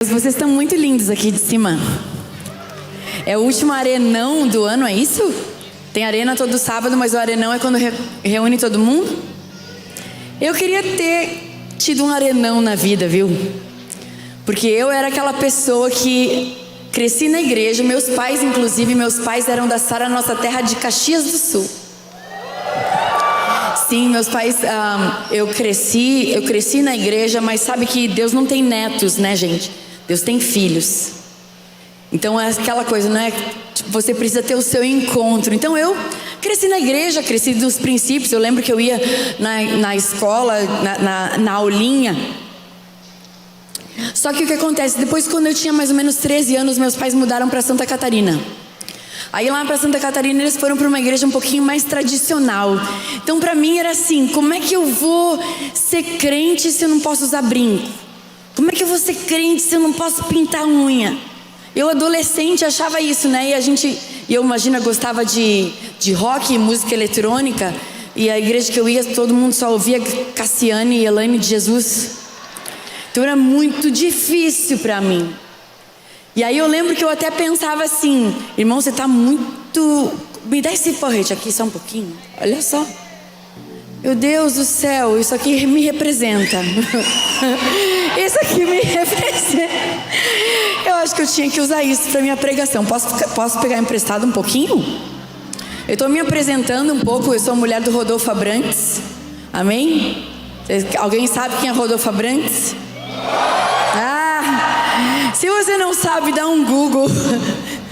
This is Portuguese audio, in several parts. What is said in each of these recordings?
Vocês estão muito lindos aqui de cima. É o último arenão do ano, é isso? Tem arena todo sábado, mas o arenão é quando reúne todo mundo? Eu queria ter tido um arenão na vida, viu? Porque eu era aquela pessoa que cresci na igreja. Meus pais eram da Sara Nossa Terra de Caxias do Sul. Sim, meus pais, eu cresci na igreja, mas sabe que Deus não tem netos, né, gente? Deus tem filhos. Então é aquela coisa, não é? Tipo, você precisa ter o seu encontro. Então eu cresci na igreja, cresci dos princípios. Eu lembro que eu ia na escola, na aulinha. Só que o que acontece? Depois, quando eu tinha mais ou menos 13 anos, meus pais mudaram para Santa Catarina. Aí lá para Santa Catarina eles foram para uma igreja um pouquinho mais tradicional. Então para mim era assim: como é que eu vou ser crente se eu não posso usar brinco? Como é que eu vou ser crente se eu não posso pintar unha? Eu adolescente achava isso, né? Eu imagino, gostava de rock e música eletrônica. E a igreja que eu ia, todo mundo só ouvia Cassiane e Elaine de Jesus. Então era muito difícil para mim. E aí eu lembro que eu até pensava assim: irmão, você tá muito... Me dá esse porrete aqui só um pouquinho. Olha só. Meu Deus do céu, isso aqui me representa. Isso aqui me representa. Eu acho que eu tinha que usar isso para minha pregação. Posso pegar emprestado um pouquinho? Eu estou me apresentando um pouco. Eu sou mulher do Rodolfo Abrantes. Amém? Alguém sabe quem é Rodolfo Abrantes? Se você não sabe, dá um Google.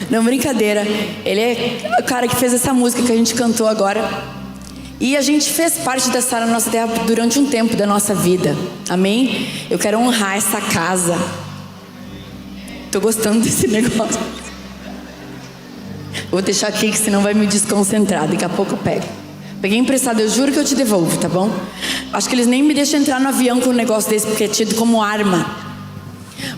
Não, brincadeira. Ele é o cara que fez essa música que a gente cantou agora. E a gente fez parte da Sara Nossa Terra durante um tempo da nossa vida. Amém? Eu quero honrar essa casa. Tô gostando desse negócio. Vou deixar aqui, que senão vai me desconcentrar. Daqui a pouco eu pego. Peguei emprestado, eu juro que eu te devolvo, tá bom? Acho que eles nem me deixam entrar no avião com um negócio desse, porque é tido como arma.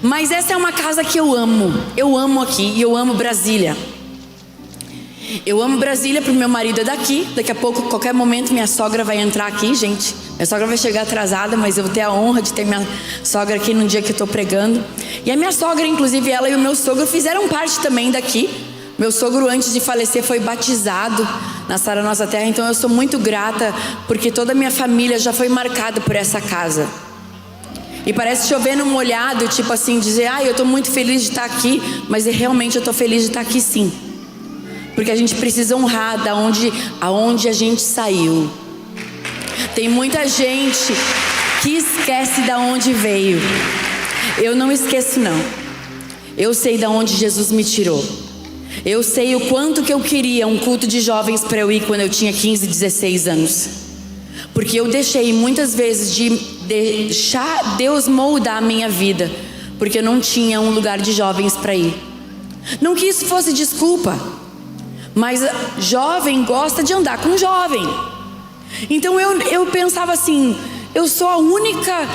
Mas essa é uma casa que eu amo. Eu amo aqui e eu amo Brasília. Eu amo Brasília porque meu marido é daqui. Daqui a pouco, qualquer momento, minha sogra vai entrar aqui, gente. Minha sogra vai chegar atrasada, mas eu vou ter a honra de ter minha sogra aqui no dia que eu estou pregando. E a minha sogra, inclusive, ela e o meu sogro fizeram parte também daqui. Meu sogro, antes de falecer, foi batizado na Sara Nossa Terra. Então eu sou muito grata, porque toda a minha família já foi marcada por essa casa. E parece chover no molhado, tipo assim, dizer: eu estou muito feliz de estar aqui. Mas realmente eu estou feliz de estar aqui, sim. Porque a gente precisa honrar aonde a gente saiu. Tem muita gente que esquece de onde veio. Eu não esqueço, não. Eu sei de onde Jesus me tirou. Eu sei o quanto que eu queria um culto de jovens para eu ir quando eu tinha 15, 16 anos. Porque eu deixei muitas vezes de deixar Deus moldar a minha vida, porque eu não tinha um lugar de jovens para ir. Não que isso fosse desculpa, mas jovem gosta de andar com jovem. Então eu pensava assim: eu sou a única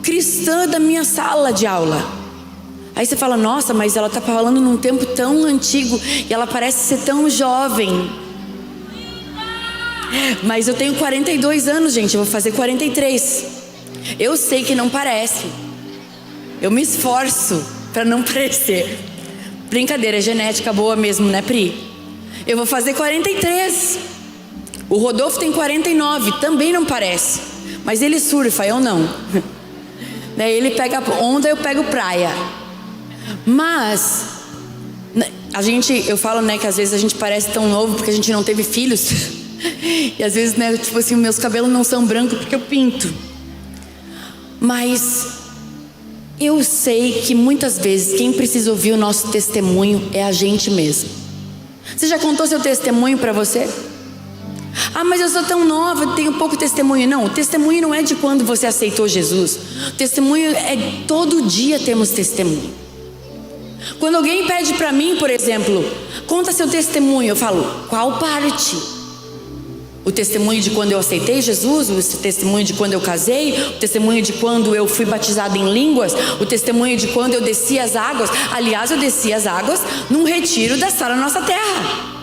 cristã da minha sala de aula. Aí você fala: nossa, mas ela está falando num tempo tão antigo e ela parece ser tão jovem. Mas eu tenho 42 anos, gente. Eu vou fazer 43. Eu sei que não parece. Eu me esforço para não parecer. Brincadeira, é genética boa mesmo, né, Pri? Eu vou fazer 43. O Rodolfo tem 49, também não parece. Mas ele surfa, eu não. Ele pega onda, eu pego praia. Mas eu falo, né, que às vezes a gente parece tão novo porque a gente não teve filhos. E às vezes, né, tipo assim, meus cabelos não são brancos porque eu pinto. Mas eu sei que muitas vezes quem precisa ouvir o nosso testemunho é a gente mesmo. Você já contou seu testemunho para você? Mas eu sou tão nova, tenho pouco testemunho. Não, o testemunho não é de quando você aceitou Jesus. O testemunho é todo dia temos testemunho. Quando alguém pede para mim, por exemplo, conta seu testemunho, eu falo: qual parte? O testemunho de quando eu aceitei Jesus, o testemunho de quando eu casei, o testemunho de quando eu fui batizado em línguas, o testemunho de quando eu desci as águas. Aliás, eu desci as águas num retiro da Sara Nossa Terra.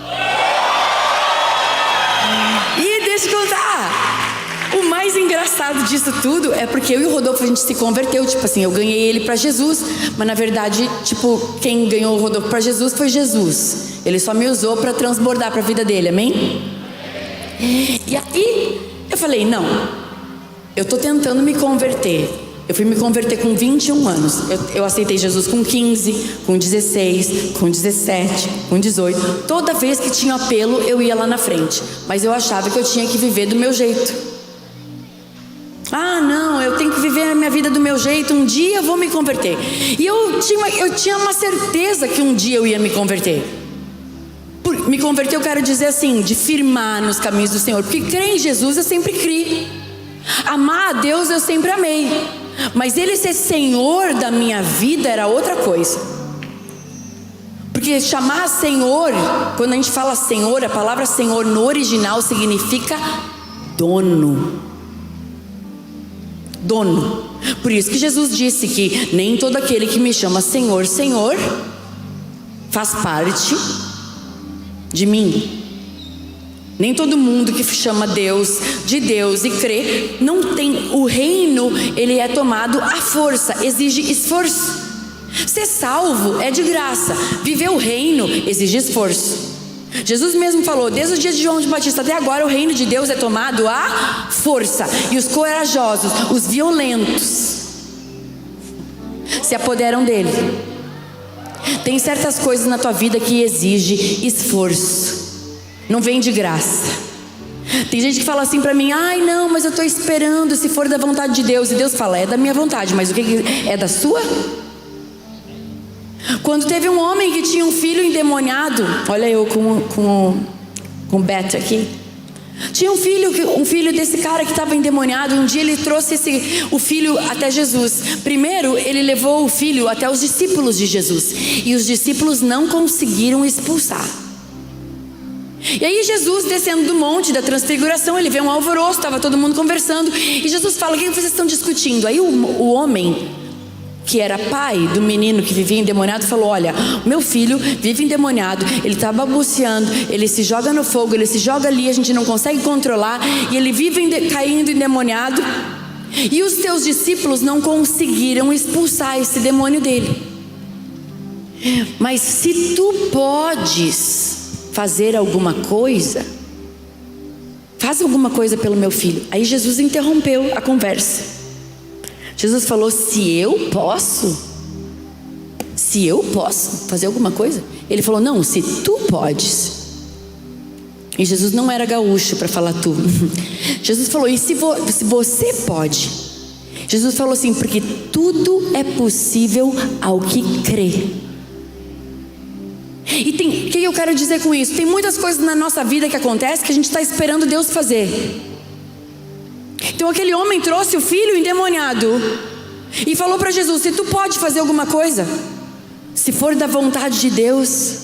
E deixa eu contar, O mais engraçado disso tudo é porque eu e o Rodolfo, a gente se converteu. Tipo assim, eu ganhei ele para Jesus, mas na verdade, tipo, quem ganhou o Rodolfo para Jesus foi Jesus. Ele só me usou para transbordar para a vida dele, amém? E aí eu falei, não, eu tô tentando me converter. Eu fui me converter com 21 anos. Eu aceitei Jesus com 15, com 16, com 17, com 18. Toda vez que tinha apelo, eu ia lá na frente. Mas eu achava que eu tinha que viver do meu jeito. Ah, não, eu tenho que viver a minha vida do meu jeito. Um dia eu vou me converter. E eu tinha uma certeza que um dia eu ia me converter. Me converter, eu quero dizer assim, de firmar nos caminhos do Senhor. Porque crer em Jesus eu sempre criei. Amar a Deus eu sempre amei. Mas Ele ser Senhor da minha vida era outra coisa. Porque chamar Senhor, quando a gente fala Senhor, a palavra Senhor no original significa dono. Dono. Por isso que Jesus disse que nem todo aquele que me chama Senhor, Senhor faz parte de mim. Nem todo mundo que chama Deus de Deus e crê, não tem. O reino, ele é tomado à força, exige esforço. Ser salvo é de graça, viver o reino exige esforço. Jesus mesmo falou, desde o dia de João de Batista até agora, o reino de Deus é tomado à força. E os corajosos, os violentos, se apoderam dele. Tem certas coisas na tua vida que exige esforço. Não vem de graça. Tem gente que fala assim pra mim, ai não, mas eu estou esperando se for da vontade de Deus. E Deus fala, é da minha vontade, mas o que é da sua? Quando teve um homem que tinha um filho endemoniado, olha eu com o Beto aqui. Tinha um filho desse cara que estava endemoniado. Um dia ele trouxe o filho até Jesus. Primeiro ele levou o filho até os discípulos de Jesus. E os discípulos não conseguiram expulsar. E aí Jesus descendo do monte da transfiguração, ele vê um alvoroço, estava todo mundo conversando. E Jesus fala, o que vocês estão discutindo? Aí o homem, que era pai do menino que vivia endemoniado, falou, olha, meu filho vive endemoniado, ele está balbuciando, ele se joga no fogo, ele se joga ali, a gente não consegue controlar, e ele vive caindo endemoniado, e os teus discípulos não conseguiram expulsar esse demônio dele. Mas se tu podes fazer alguma coisa, faz alguma coisa pelo meu filho. Aí Jesus interrompeu a conversa. Jesus falou, se eu posso fazer alguma coisa? Ele falou, não, se tu podes. E Jesus não era gaúcho para falar tu. Jesus falou, e se você pode? Jesus falou assim, porque tudo é possível ao que crê. E o que eu quero dizer com isso? Tem muitas coisas na nossa vida que acontecem que a gente está esperando Deus fazer. Então aquele homem trouxe o filho endemoniado e falou para Jesus, se tu pode fazer alguma coisa, se for da vontade de Deus,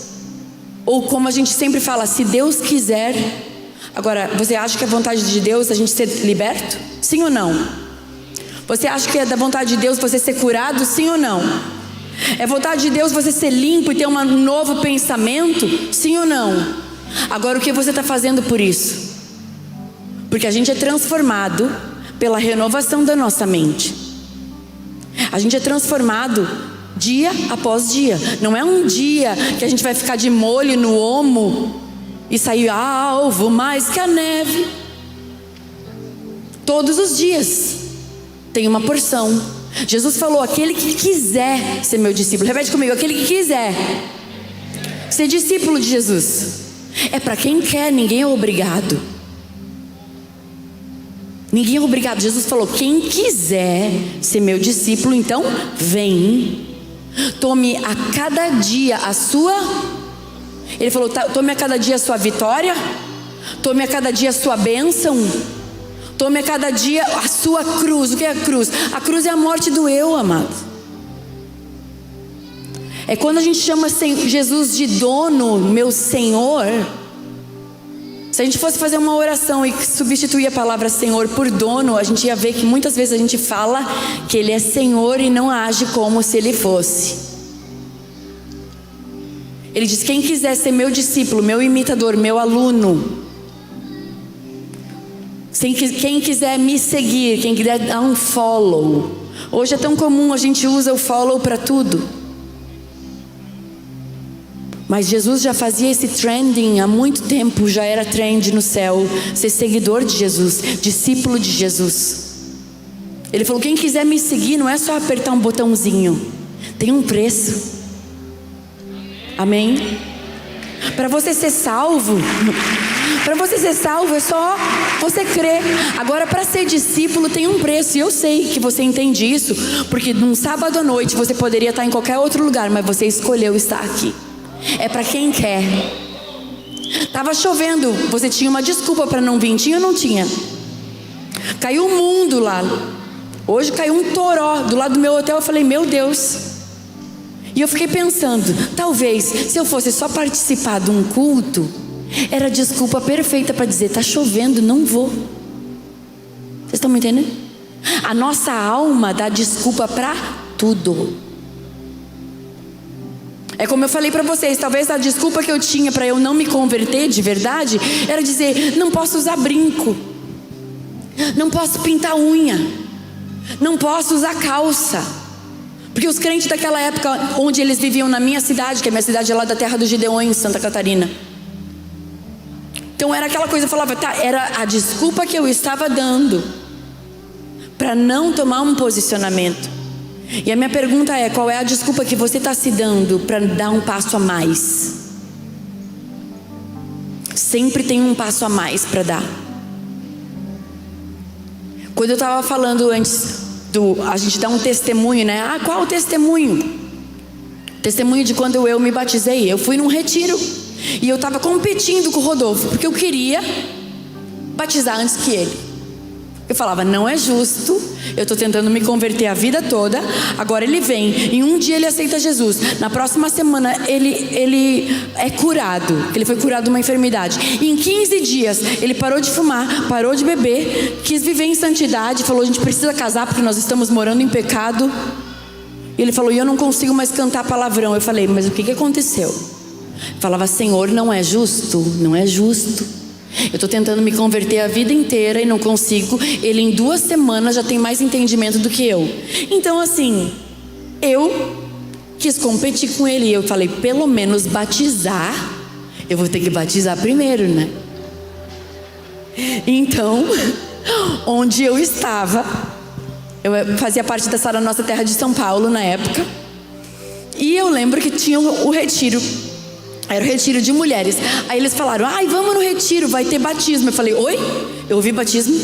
ou como a gente sempre fala, se Deus quiser. Agora, você acha que é vontade de Deus a gente ser liberto? Sim ou não? Você acha que é da vontade de Deus você ser curado? Sim ou não? É vontade de Deus você ser limpo e ter um novo pensamento? Sim ou não? Agora, o que você está fazendo por isso? Porque a gente é transformado pela renovação da nossa mente. A gente é transformado dia após dia. Não é um dia que a gente vai ficar de molho no omo e sair alvo mais que a neve. Todos os dias tem uma porção. Jesus falou, aquele que quiser ser meu discípulo, repete comigo, aquele que quiser ser discípulo de Jesus. É para quem quer, ninguém é obrigado. Ninguém é obrigado. Jesus falou, quem quiser ser meu discípulo, então vem. Tome a cada dia a sua. Ele falou, tome a cada dia a sua vitória. Tome a cada dia a sua bênção. Tome a cada dia a sua cruz. O que é a cruz? A cruz é a morte do eu, amado. É quando a gente chama Jesus de dono, meu Senhor. Se a gente fosse fazer uma oração e substituir a palavra Senhor por dono, a gente ia ver que muitas vezes a gente fala que Ele é Senhor e não age como se Ele fosse. Ele diz, quem quiser ser meu discípulo, meu imitador, meu aluno, Quem quiser me seguir, quem quiser dar um follow. Hoje é tão comum, a gente usa o follow para tudo. Mas Jesus já fazia esse trending há muito tempo, já era trend no céu, ser seguidor de Jesus, discípulo de Jesus. Ele falou, quem quiser me seguir não é só apertar um botãozinho, tem um preço. Amém? Para você ser salvo é só você crer. Agora, para ser discípulo tem um preço, e eu sei que você entende isso, porque num sábado à noite você poderia estar em qualquer outro lugar, mas você escolheu estar aqui. É para quem quer. Tava chovendo, você tinha uma desculpa para não vir, tinha ou não tinha? Caiu o mundo lá. Hoje caiu um toró do lado do meu hotel, eu falei, meu Deus. E eu fiquei pensando, talvez se eu fosse só participar de um culto, era a desculpa perfeita para dizer, tá chovendo, não vou. Vocês estão me entendendo? A nossa alma dá desculpa para tudo. É como eu falei para vocês, talvez a desculpa que eu tinha para eu não me converter de verdade era dizer, não posso usar brinco, não posso pintar unha, não posso usar calça. Porque os crentes daquela época, onde eles viviam na minha cidade, que a minha cidade é lá da terra dos Gideões, Santa Catarina. Então era aquela coisa, eu falava, tá, era a desculpa que eu estava dando para não tomar um posicionamento. E a minha pergunta é, qual é a desculpa que você está se dando para dar um passo a mais? Sempre tem um passo a mais para dar. Quando eu estava falando antes a gente dá um testemunho, né? Ah, qual o testemunho? Testemunho de quando eu me batizei. Eu fui num retiro e eu estava competindo com o Rodolfo, porque eu queria batizar antes que ele. Eu falava, não é justo, eu estou tentando me converter a vida toda, agora ele vem, em um dia ele aceita Jesus, na próxima semana ele é curado, ele foi curado de uma enfermidade, e em 15 dias ele parou de fumar, parou de beber, quis viver em santidade, falou, a gente precisa casar porque nós estamos morando em pecado. E ele falou, e eu não consigo mais cantar palavrão. Eu falei, mas o que aconteceu? Eu falava, Senhor, não é justo, não é justo. Eu estou tentando me converter a vida inteira e não consigo. Ele em 2 semanas já tem mais entendimento do que eu. Então assim, eu quis competir com ele. E eu falei, pelo menos batizar, eu vou ter que batizar primeiro, né? Então, onde eu estava, eu fazia parte dessa nossa terra de São Paulo na época. E eu lembro que tinha o retiro. Era o retiro de mulheres. Aí eles falaram, ai, vamos no retiro, vai ter batismo. Eu falei, oi? Eu ouvi batismo?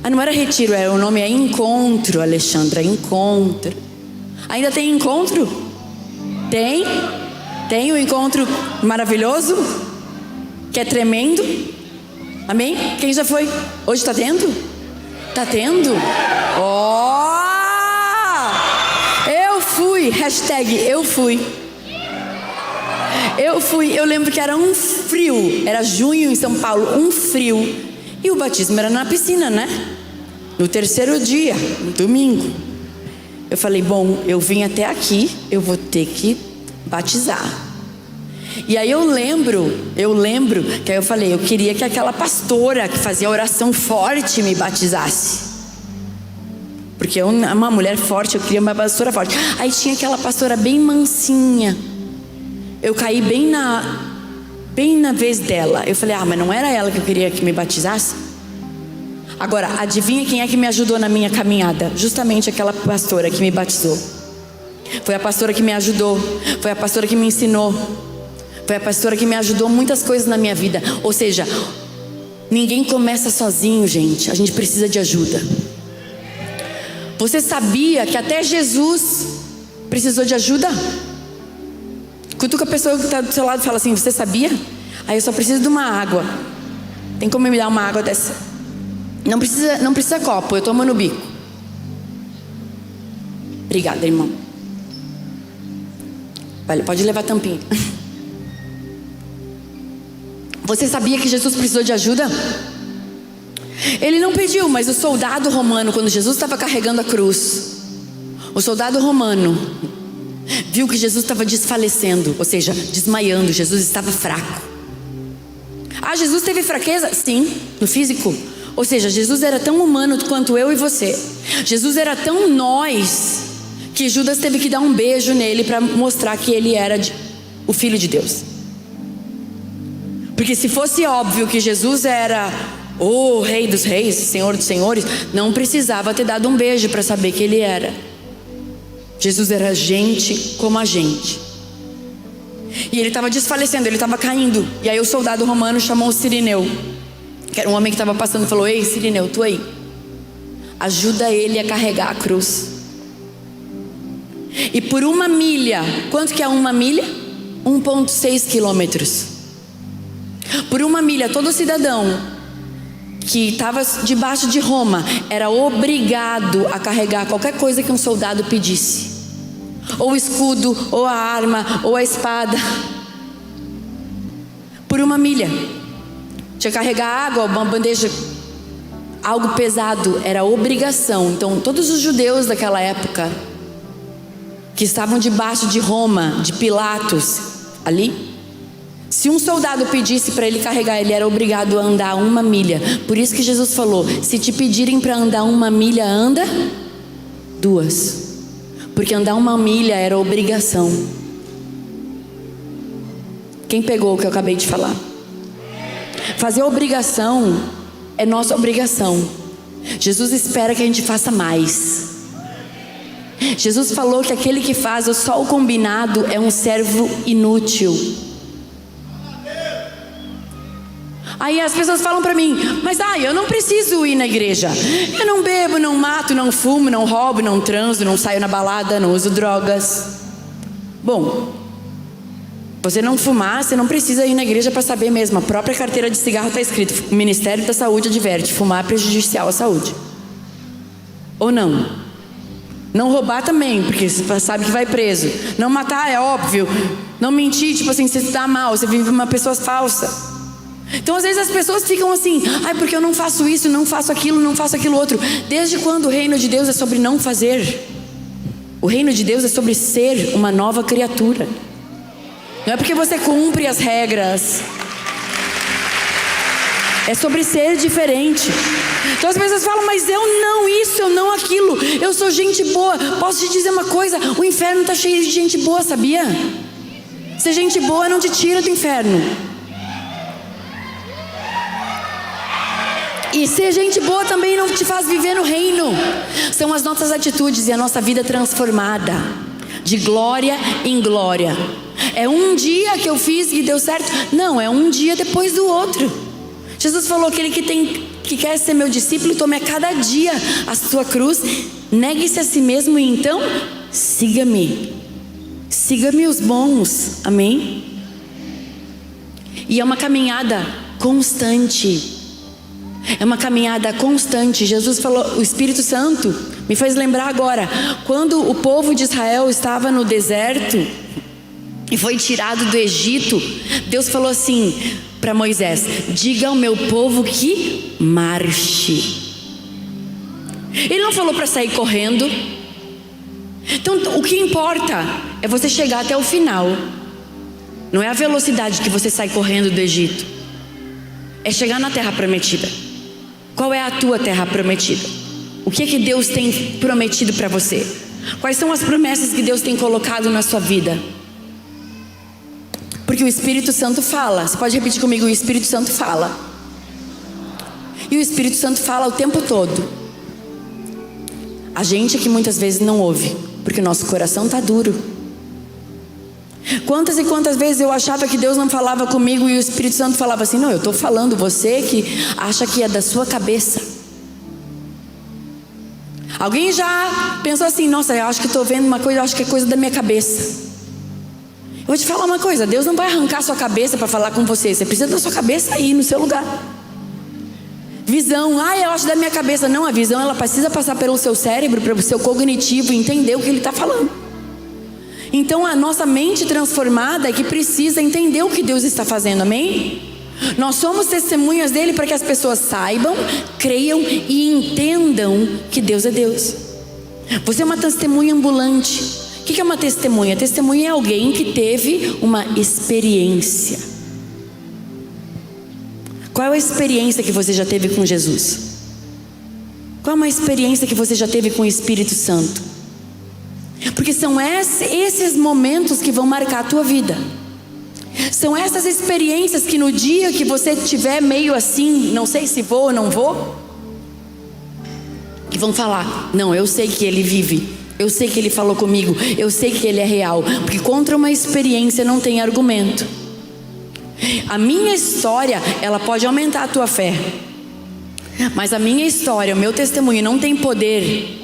Ah, não era retiro, o nome é encontro, Alexandra, encontro. Ainda tem encontro? Tem? Tem um encontro maravilhoso? Que é tremendo? Amém? Quem já foi? Hoje está tendo? Está tendo? Eu fui, hashtag eu fui. Eu lembro que era um frio, era junho em São Paulo, um frio. E o batismo era na piscina, né? No 3º dia, no domingo. Eu falei, bom, eu vim até aqui, eu vou ter que batizar. E aí eu lembro que aí eu falei, eu queria que aquela pastora que fazia oração forte me batizasse. Porque eu, uma mulher forte, eu queria uma pastora forte. Aí tinha aquela pastora bem mansinha. Eu caí bem na vez dela. Eu falei, mas não era ela que eu queria que me batizasse? Agora, adivinha quem é que me ajudou na minha caminhada? Justamente aquela pastora que me batizou. Foi a pastora que me ajudou. Foi a pastora que me ensinou. Foi a pastora que me ajudou muitas coisas na minha vida. Ou seja, ninguém começa sozinho, gente. A gente precisa de ajuda. Você sabia que até Jesus precisou de ajuda? Cutuca a pessoa que está do seu lado e fala assim, você sabia? Aí eu só preciso de uma água. Tem como me dar uma água dessa? Não precisa copo, eu tomo no bico. Obrigada, irmão. Vale, pode levar a tampinha. Você sabia que Jesus precisou de ajuda? Ele não pediu, mas o soldado romano, quando Jesus estava carregando a cruz, o soldado romano viu que Jesus estava desfalecendo, ou seja, desmaiando. Jesus estava fraco. Jesus teve fraqueza? Sim, no físico. Ou seja, Jesus era tão humano quanto eu e você. Jesus era tão nós que Judas teve que dar um beijo nele para mostrar que ele era o Filho de Deus. Porque se fosse óbvio que Jesus era o Rei dos Reis, Senhor dos Senhores, não precisava ter dado um beijo para saber que ele era. Jesus era gente como a gente. E ele estava desfalecendo, ele estava caindo. E aí o soldado romano chamou o Cirineu, que era um homem que estava passando, e falou: ei, Cirineu, tu aí, ajuda ele a carregar a cruz. E por 1 milha, quanto que é 1 milha? 1,6 quilômetros. Por 1 milha, todo cidadão que estava debaixo de Roma era obrigado a carregar qualquer coisa que um soldado pedisse. Ou o escudo, ou a arma, ou a espada. Por 1 milha. Tinha que carregar água, uma bandeja, algo pesado, era obrigação. Então todos os judeus daquela época, que estavam debaixo de Roma, de Pilatos, ali, se um soldado pedisse para ele carregar, ele era obrigado a andar 1 milha. Por isso que Jesus falou: se te pedirem para andar 1 milha, anda 2. Porque andar 1 milha era obrigação. Quem pegou o que eu acabei de falar? Fazer obrigação é nossa obrigação. Jesus espera que a gente faça mais. Jesus falou que aquele que faz só o combinado é um servo inútil. Aí as pessoas falam para mim: mas eu não preciso ir na igreja. Eu não bebo, não mato, não fumo, não roubo, não transo, não saio na balada, não uso drogas. Bom, você não fumar, você não precisa ir na igreja para saber mesmo. A própria carteira de cigarro está escrito: o Ministério da Saúde adverte, fumar é prejudicial à saúde. Ou não? Não roubar também, porque você sabe que vai preso. Não matar é óbvio. Não mentir, tipo assim, você está mal, você vive uma pessoa falsa. Então às vezes as pessoas ficam assim: porque eu não faço isso, não faço aquilo, não faço aquilo outro. Desde quando o reino de Deus é sobre não fazer? O reino de Deus é sobre ser uma nova criatura. Não é porque você cumpre as regras, é sobre ser diferente. Então as pessoas falam: mas eu não isso, eu não aquilo, eu sou gente boa. Posso te dizer uma coisa: o inferno está cheio de gente boa, sabia? Ser gente boa não te tira do inferno. E ser gente boa também não te faz viver no reino. São as nossas atitudes e a nossa vida transformada, de glória em glória. É um dia que eu fiz e deu certo? Não, é um dia depois do outro. Jesus falou: aquele que quer ser meu discípulo, tome a cada dia a sua cruz, negue-se a si mesmo e então siga-me. Siga-me os bons, amém? E é uma caminhada constante. É uma caminhada constante. Jesus falou, o Espírito Santo me fez lembrar agora, quando o povo de Israel estava no deserto e foi tirado do Egito, Deus falou assim para Moisés: diga ao meu povo que marche. Ele não falou para sair correndo. Então o que importa é você chegar até o final. Não é a velocidade que você sai correndo do Egito, é chegar na terra prometida. Qual é a tua terra prometida? O que é que Deus tem prometido para você? Quais são as promessas que Deus tem colocado na sua vida? Porque o Espírito Santo fala. Você pode repetir comigo: o Espírito Santo fala. E o Espírito Santo fala o tempo todo. A gente que muitas vezes não ouve, porque o nosso coração está duro. Quantas e quantas vezes eu achava que Deus não falava comigo e o Espírito Santo falava assim: não, eu estou falando, você que acha que é da sua cabeça. Alguém já pensou assim: nossa, eu acho que estou vendo uma coisa, eu acho que é coisa da minha cabeça. Eu vou te falar uma coisa: Deus não vai arrancar sua cabeça para falar com você. Você precisa da sua cabeça aí no seu lugar. Visão: eu acho da minha cabeça. Não, a visão ela precisa passar pelo seu cérebro, pelo seu cognitivo, entender o que ele está falando. Então a nossa mente transformada é que precisa entender o que Deus está fazendo, amém? Nós somos testemunhas dele para que as pessoas saibam, creiam e entendam que Deus é Deus. Você é uma testemunha ambulante. O que é uma testemunha? Testemunha é alguém que teve uma experiência. Qual é a experiência que você já teve com Jesus? uma experiência que você já teve com o Espírito Santo. Porque são esses momentos que vão marcar a tua vida. São essas experiências que no dia que você estiver meio assim, não sei se vou ou não vou, que vão falar: não, eu sei que Ele vive, eu sei que Ele falou comigo, eu sei que Ele é real. Porque contra uma experiência não tem argumento. A minha história, ela pode aumentar a tua fé, mas a minha história, o meu testemunho não tem poder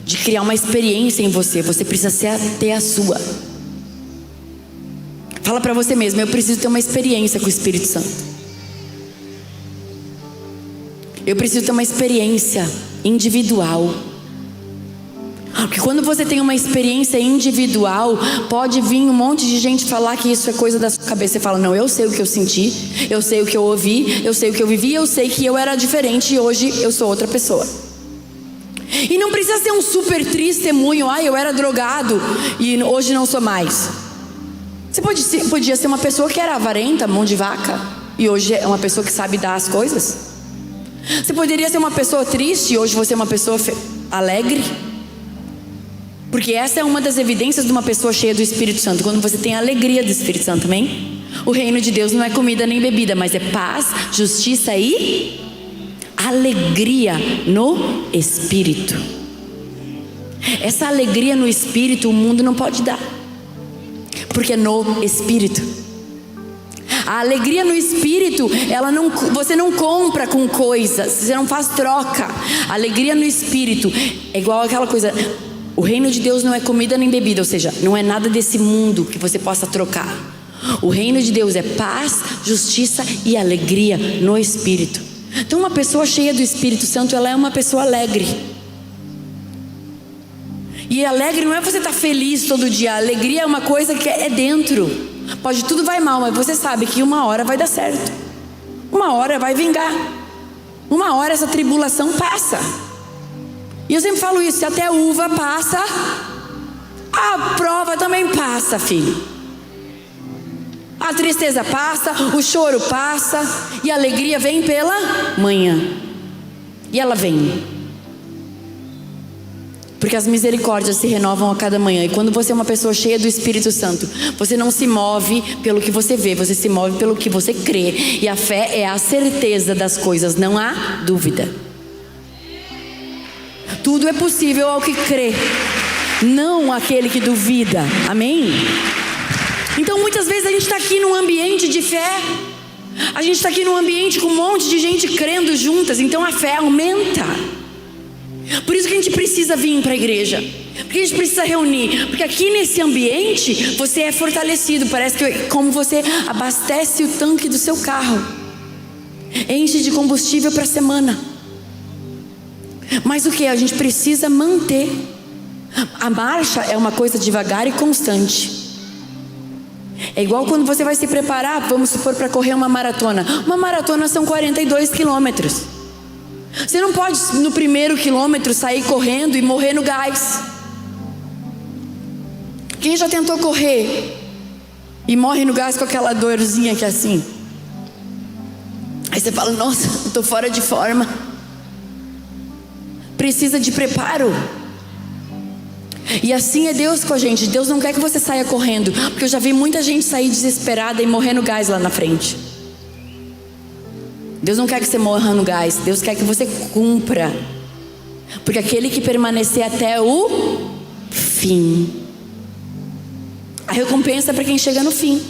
de criar uma experiência em você. Você precisa ter a sua. Fala para você mesmo: eu preciso ter uma experiência com o Espírito Santo. Eu preciso ter uma experiência individual. Porque quando você tem uma experiência individual, pode vir um monte de gente falar que isso é coisa da sua cabeça. Você fala: não, eu sei o que eu senti, eu sei o que eu ouvi, eu sei o que eu vivi, eu sei que eu era diferente e hoje eu sou outra pessoa. E não precisa ser um super testemunho: eu era drogado e hoje não sou mais. Você podia ser uma pessoa que era avarenta, mão de vaca, e hoje é uma pessoa que sabe dar as coisas. Você poderia ser uma pessoa triste e hoje você é uma pessoa alegre. Porque essa é uma das evidências de uma pessoa cheia do Espírito Santo. Quando você tem a alegria do Espírito Santo, amém? O reino de Deus não é comida nem bebida, mas é paz, justiça e alegria no Espírito. Essa alegria no Espírito o mundo não pode dar, porque é no Espírito. A alegria no Espírito, você não compra com coisas, você não faz troca. A alegria no Espírito é igual aquela coisa: o reino de Deus não é comida nem bebida, ou seja, não é nada desse mundo que você possa trocar. O reino de Deus é paz, justiça e alegria no Espírito. Então uma pessoa cheia do Espírito Santo, ela é uma pessoa alegre. E alegre não é você estar feliz todo dia. A alegria é uma coisa que é dentro. Pode tudo vai mal, mas você sabe que uma hora vai dar certo. Uma hora vai vingar. Uma hora essa tribulação passa. E eu sempre falo isso: se até a uva passa, a prova também passa, filho. A tristeza passa, o choro passa, e a alegria vem pela manhã. E ela vem. Porque as misericórdias se renovam a cada manhã. E quando você é uma pessoa cheia do Espírito Santo, você não se move pelo que você vê, você se move pelo que você crê. E a fé é a certeza das coisas, não há dúvida. Tudo é possível ao que crê, não aquele que duvida. Amém? Então muitas vezes a gente está aqui num ambiente de fé, a gente está aqui num ambiente com um monte de gente crendo juntas, então a fé aumenta. Por isso que a gente precisa vir para a igreja, porque a gente precisa reunir, porque aqui nesse ambiente você é fortalecido. Parece que como você abastece o tanque do seu carro, enche de combustível para a semana. Mas o que? A gente precisa manter. A marcha é uma coisa devagar e constante. É igual quando você vai se preparar, vamos supor, para correr uma maratona. Uma maratona são 42 quilômetros. Você não pode no primeiro quilômetro sair correndo e morrer no gás. Quem já tentou correr e morre no gás com aquela dorzinha que é assim? Aí você fala: nossa, eu estou fora de forma. Precisa de preparo. E assim é Deus com a gente. Deus não quer que você saia correndo, porque eu já vi muita gente sair desesperada e morrer no gás lá na frente. Deus não quer que você morra no gás. Deus quer que você cumpra, porque aquele que permanecer até o fim, a recompensa é para quem chega no fim.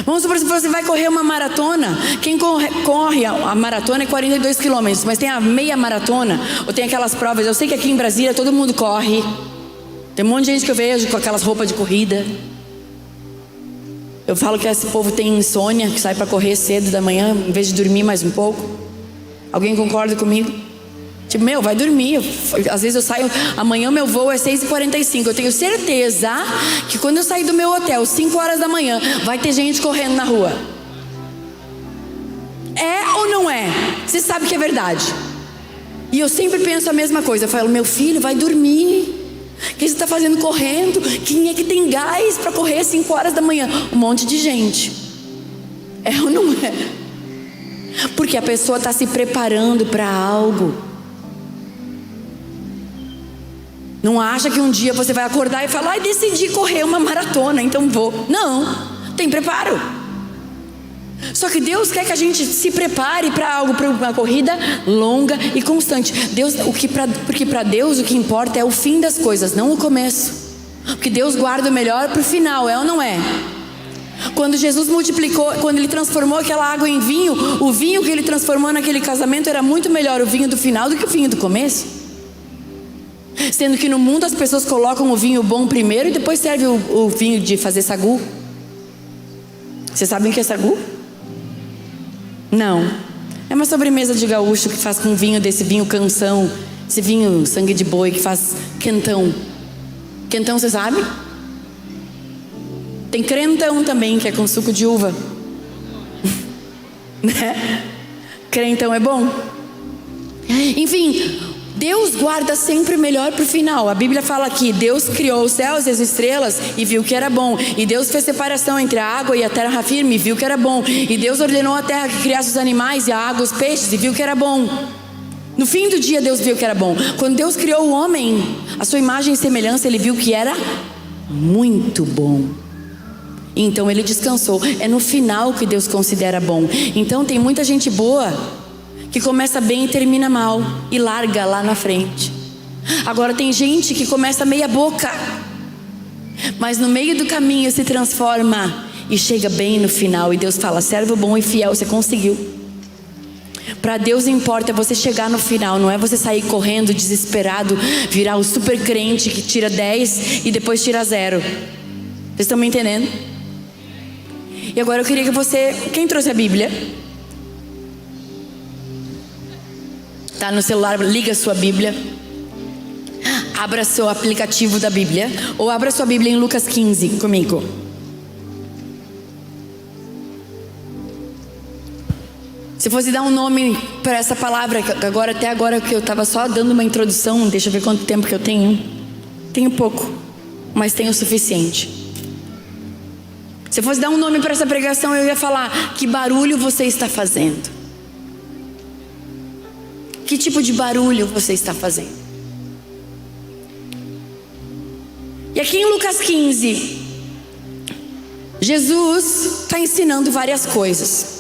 Vamos supor, se você vai correr uma maratona. Quem corre a maratona é 42 quilômetros, mas tem a meia maratona, ou tem aquelas provas. Eu sei que aqui em Brasília todo mundo corre. Tem um monte de gente que eu vejo com aquelas roupas de corrida. Eu falo que esse povo tem insônia, que sai para correr cedo da manhã, em vez de dormir mais um pouco. Alguém concorda comigo? Tipo, vai dormir. Às vezes eu saio, amanhã meu voo é 6h45. Eu tenho certeza que quando eu sair do meu hotel, 5 horas da manhã, vai ter gente correndo na rua. É ou não é? Você sabe que é verdade. E eu sempre penso a mesma coisa. Eu falo: meu filho, vai dormir. O que você está fazendo correndo? Quem é que tem gás para correr 5 horas da manhã? Um monte de gente. É ou não é? Porque a pessoa está se preparando para algo. Não acha que um dia você vai acordar e falar: decidi correr uma maratona, então vou. Não, tem preparo. Só que Deus quer que a gente se prepare para algo, para uma corrida longa e constante. Porque para Deus o que importa é o fim das coisas, não o começo. Porque Deus guarda o melhor para o final, é ou não é? Quando Jesus multiplicou, quando Ele transformou aquela água em vinho, o vinho que Ele transformou naquele casamento era muito melhor o vinho do final do que o vinho do começo. Sendo que no mundo as pessoas colocam o vinho bom primeiro e depois serve o vinho de fazer sagu. Vocês sabem o que é sagu? Não. É uma sobremesa de gaúcho que faz com vinho desse vinho canção, esse vinho sangue de boi que faz quentão. Quentão, você sabe? Tem crentão também, que é com suco de uva. Né? Crentão é bom. Enfim, Deus guarda sempre o melhor para o final. A Bíblia fala que Deus criou os céus e as estrelas e viu que era bom. E Deus fez separação entre a água e a terra firme e viu que era bom. E Deus ordenou a terra que criasse os animais e a água os peixes e viu que era bom. No fim do dia Deus viu que era bom. Quando Deus criou o homem, a sua imagem e semelhança, Ele viu que era muito bom. Então Ele descansou. É no final que Deus considera bom. Então tem muita gente boa que começa bem e termina mal e larga lá na frente. Agora tem gente que começa meia boca, mas no meio do caminho se transforma e chega bem no final. E Deus fala: servo bom e fiel, você conseguiu. Para Deus importa é você chegar no final, não é você sair correndo desesperado, virar o super crente que tira 10 e depois tira 0. Vocês estão me entendendo? E agora eu queria que você... Quem trouxe a Bíblia? Tá no celular, liga a sua Bíblia. Abra seu aplicativo da Bíblia. Ou abra sua Bíblia em Lucas 15 comigo. Se fosse dar um nome para essa palavra, até agora que eu estava só dando uma introdução, deixa eu ver quanto tempo que eu tenho. Tenho pouco, mas tenho o suficiente. Se eu fosse dar um nome para essa pregação, eu ia falar: que barulho você está fazendo? Que tipo de barulho você está fazendo? E aqui em Lucas 15, Jesus está ensinando várias coisas.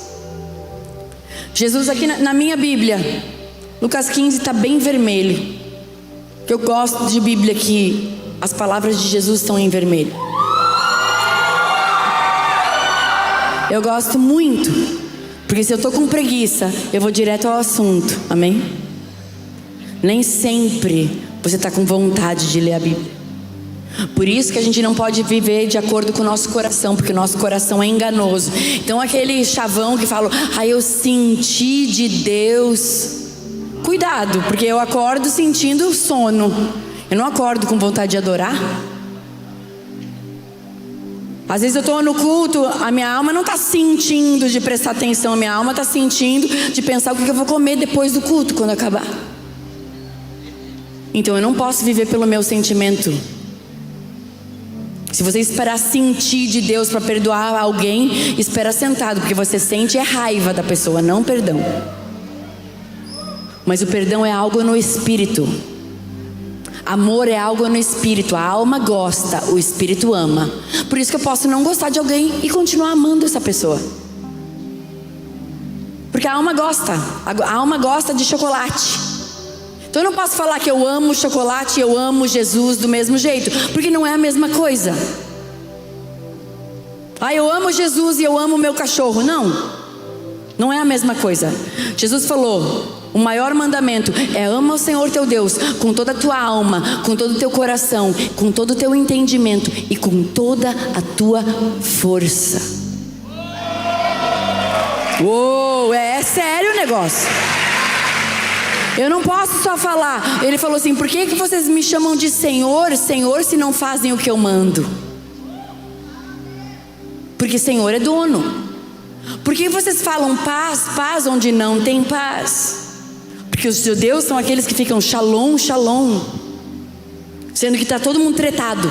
Jesus aqui na minha Bíblia, Lucas 15 está bem vermelho. Que eu gosto de Bíblia que as palavras de Jesus estão em vermelho. Eu gosto muito, porque se eu estou com preguiça, eu vou direto ao assunto, amém? Nem sempre você está com vontade de ler a Bíblia. Por isso que a gente não pode viver de acordo com o nosso coração, porque o nosso coração é enganoso. Então aquele chavão que fala: eu senti de Deus. Cuidado, porque eu acordo sentindo sono. Eu não acordo com vontade de adorar. Às vezes eu estou no culto, a minha alma não está sentindo de prestar atenção. A minha alma está sentindo de pensar o que eu vou comer depois do culto, quando acabar. Então eu não posso viver pelo meu sentimento. Se você esperar sentir de Deus para perdoar alguém, espera sentado, porque você sente é raiva da pessoa, não perdão. Mas o perdão é algo no espírito. Amor é algo no espírito. A alma gosta, o espírito ama. Por isso que eu posso não gostar de alguém e continuar amando essa pessoa. Porque a alma gosta de chocolate. Então eu não posso falar que eu amo chocolate e eu amo Jesus do mesmo jeito, porque não é a mesma coisa. Eu amo Jesus e eu amo meu cachorro. Não é a mesma coisa. Jesus falou: o maior mandamento é: ama o Senhor teu Deus com toda a tua alma, com todo o teu coração, com todo o teu entendimento e com toda a tua força. Uou, é sério o negócio. Eu não posso só falar. Ele falou assim: por que vocês me chamam de Senhor, Senhor, se não fazem o que eu mando? Porque Senhor é dono. Por que vocês falam paz, paz onde não tem paz? Porque os judeus são aqueles que ficam shalom, shalom, sendo que está todo mundo tretado.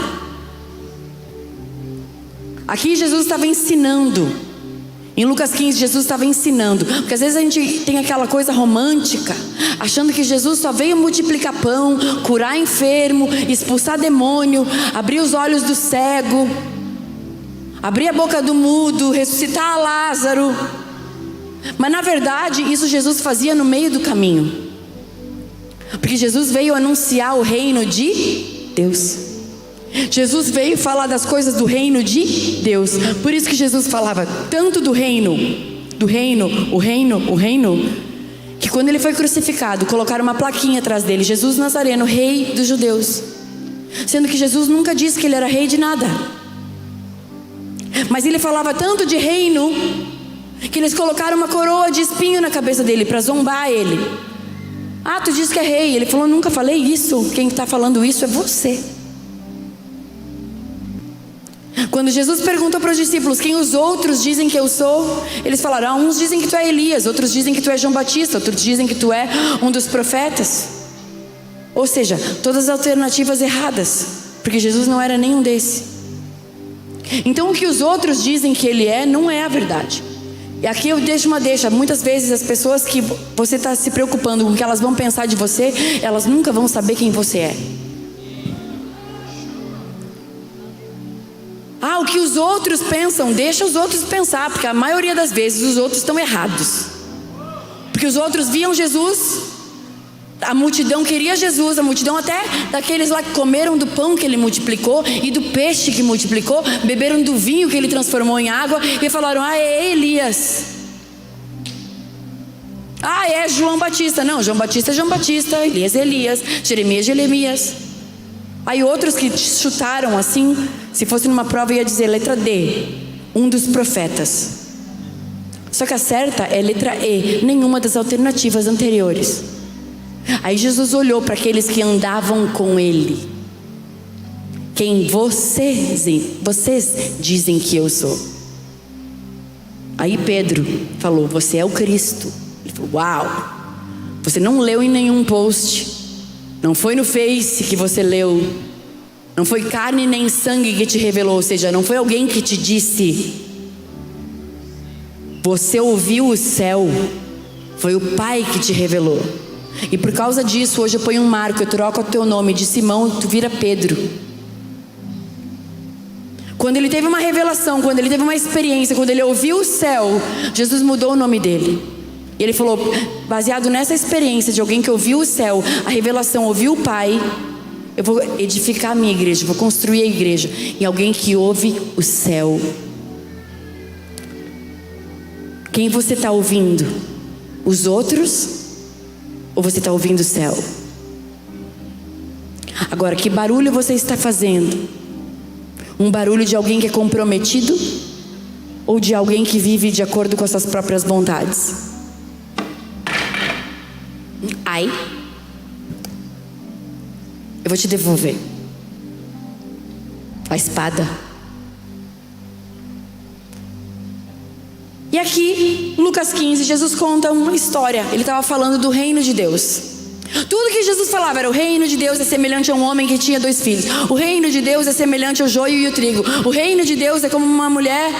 Aqui Jesus estava ensinando. Em Lucas 15, Jesus estava ensinando. Porque às vezes a gente tem aquela coisa romântica, achando que Jesus só veio multiplicar pão, curar enfermo, expulsar demônio, abrir os olhos do cego, abrir a boca do mudo, ressuscitar Lázaro. Mas na verdade, isso Jesus fazia no meio do caminho. Porque Jesus veio anunciar o reino de Deus. Jesus veio falar das coisas do reino de Deus. Por isso que Jesus falava tanto do reino, o reino, que quando ele foi crucificado, colocaram uma plaquinha atrás dele: Jesus Nazareno, rei dos judeus. Sendo que Jesus nunca disse que ele era rei de nada. Mas ele falava tanto de reino, que eles colocaram uma coroa de espinho na cabeça dele para zombar ele. Ah, tu diz que é rei. Ele falou: nunca falei isso. Quem está falando isso é você. Quando Jesus perguntou para os discípulos: quem os outros dizem que eu sou? Eles falaram: uns dizem que tu é Elias, outros dizem que tu é João Batista, outros dizem que tu é um dos profetas. Ou seja, todas as alternativas erradas, porque Jesus não era nenhum desses. Então o que os outros dizem que ele é, não é a verdade. E aqui eu deixo uma deixa. Muitas vezes as pessoas que você está se preocupando com o que elas vão pensar de você, elas nunca vão saber quem você é. Ah, o que os outros pensam, deixa os outros pensar, porque a maioria das vezes os outros estão errados. Porque os outros viam Jesus, a multidão queria Jesus, a multidão até daqueles lá que comeram do pão que ele multiplicou e do peixe que multiplicou, beberam do vinho que ele transformou em água e falaram: ah, é Elias. Ah, é João Batista. Não, João Batista é João Batista, Elias é Elias, Jeremias é Jeremias. Aí outros que chutaram assim, se fosse numa prova ia dizer letra D, um dos profetas. Só que a certa é letra E, nenhuma das alternativas anteriores. Aí Jesus olhou para aqueles que andavam com ele: quem vocês dizem que eu sou? Aí Pedro falou: você é o Cristo. Ele falou: uau, você não leu em nenhum post, não foi no Face que você leu, não foi carne nem sangue que te revelou, ou seja, não foi alguém que te disse. Você ouviu o céu, foi o Pai que te revelou. E por causa disso, hoje eu ponho um marco, eu troco o teu nome de Simão, tu vira Pedro. Quando ele teve uma revelação, quando ele teve uma experiência, quando ele ouviu o céu, Jesus mudou o nome dele. E ele falou: baseado nessa experiência de alguém que ouviu o céu, a revelação, ouviu o Pai, eu vou edificar a minha igreja, vou construir a igreja em alguém que ouve o céu. Quem você está ouvindo? Os outros? Ou você está ouvindo o céu? Agora, que barulho você está fazendo? Um barulho de alguém que é comprometido? Ou de alguém que vive de acordo com as suas próprias vontades? Ai, eu vou te devolver a espada. E aqui, Lucas 15, Jesus conta uma história. Ele estava falando do reino de Deus. Tudo que Jesus falava era: o reino de Deus é semelhante a um homem que tinha 2 filhos. O reino de Deus é semelhante ao joio e o trigo. O reino de Deus é como uma mulher,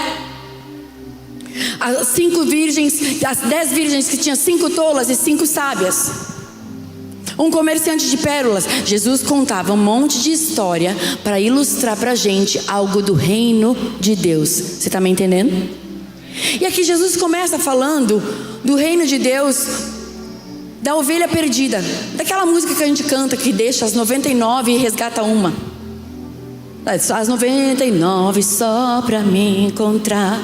as 5 virgens, as 10 virgens que tinham 5 tolas e 5 sábias. Um comerciante de pérolas. Jesus contava um monte de história para ilustrar para a gente algo do reino de Deus. Você está me entendendo? E aqui Jesus começa falando do reino de Deus, da ovelha perdida, daquela música que a gente canta, que deixa as 99 e resgata uma. As 99 só para me encontrar,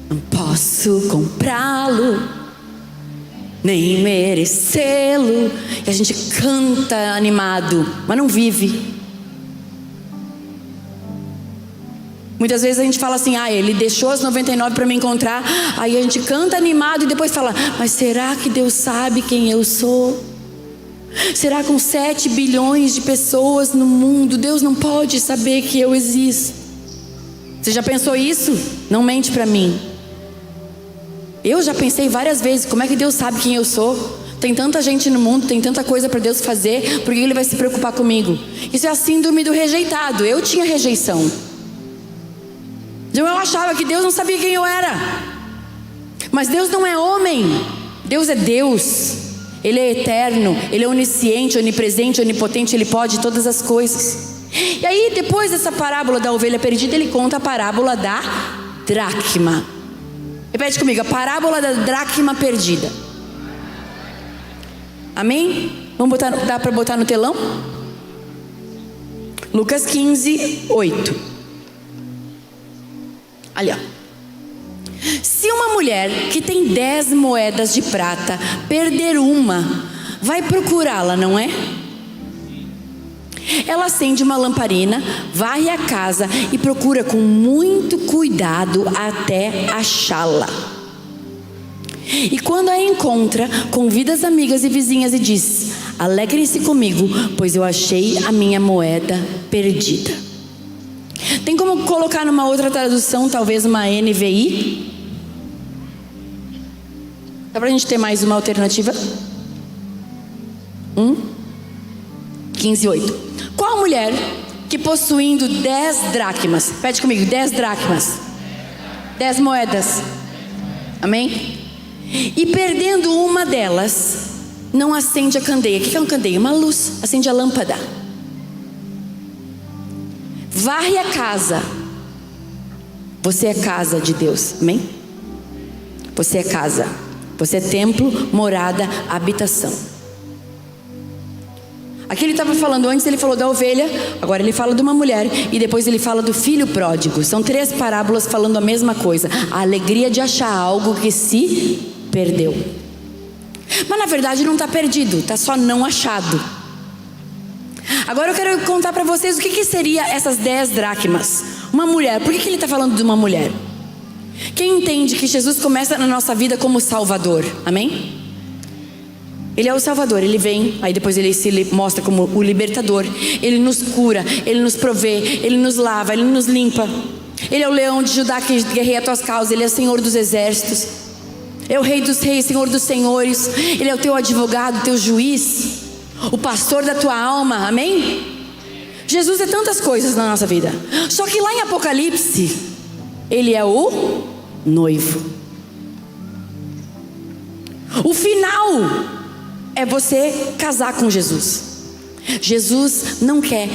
não posso comprá-lo, nem merecê-lo. E a gente canta animado, mas não vive. Muitas vezes a gente fala assim: ah, ele deixou as 99 para me encontrar. Aí a gente canta animado e depois fala: mas será que Deus sabe quem eu sou? Será que com 7 bilhões de pessoas no mundo, Deus não pode saber que eu existo? Você já pensou isso? Não mente para mim. Eu já pensei várias vezes: como é que Deus sabe quem eu sou? Tem tanta gente no mundo, tem tanta coisa para Deus fazer, por que Ele vai se preocupar comigo? Isso é a síndrome do rejeitado. Eu tinha rejeição. Então eu achava que Deus não sabia quem eu era. Mas Deus não é homem. Deus é Deus. Ele é eterno, Ele é onisciente, onipresente, onipotente, Ele pode todas as coisas. E aí, depois dessa parábola da ovelha perdida, Ele conta a parábola da dracma. Repete comigo, a parábola da dracma perdida. Amém? Dá para botar no telão? Lucas 15, 8. Ali, ó. Se uma mulher que tem 10 moedas de prata perder uma, vai procurá-la, não é? Ela acende uma lamparina, varre a casa e procura com muito cuidado até achá-la. E quando a encontra, convida as amigas e vizinhas e diz: alegrem-se comigo, pois eu achei a minha moeda perdida. Tem como colocar numa outra tradução, talvez uma NVI? Dá pra gente ter mais uma alternativa? 15:8. Qual mulher que possuindo 10 dracmas, pede comigo, 10 dracmas, 10 moedas, amém? E perdendo uma delas, não acende a candeia? O que é uma candeia? Uma luz, acende a lâmpada. Varre a casa. Você é casa de Deus, amém? Você é casa. Você é templo, morada, habitação. Aqui ele estava falando, antes ele falou da ovelha, agora ele fala de uma mulher e depois ele fala do filho pródigo. São 3 parábolas falando a mesma coisa. A alegria de achar algo que se perdeu. Mas na verdade não está perdido, está só não achado. Agora eu quero contar para vocês o que seria essas 10 dracmas. Uma mulher, por que ele está falando de uma mulher? Quem entende que Jesus começa na nossa vida como Salvador, amém? Ele é o Salvador, Ele vem, aí depois Ele se mostra como o libertador. Ele nos cura, Ele nos provê, Ele nos lava, Ele nos limpa. Ele é o leão de Judá que guerreia as tuas causas, Ele é o Senhor dos exércitos, é o Rei dos reis, Senhor dos senhores. Ele é o teu advogado, teu juiz, o pastor da tua alma, amém? Jesus é tantas coisas na nossa vida. Só que lá em Apocalipse Ele é o noivo. O final é você casar com Jesus. Jesus não quer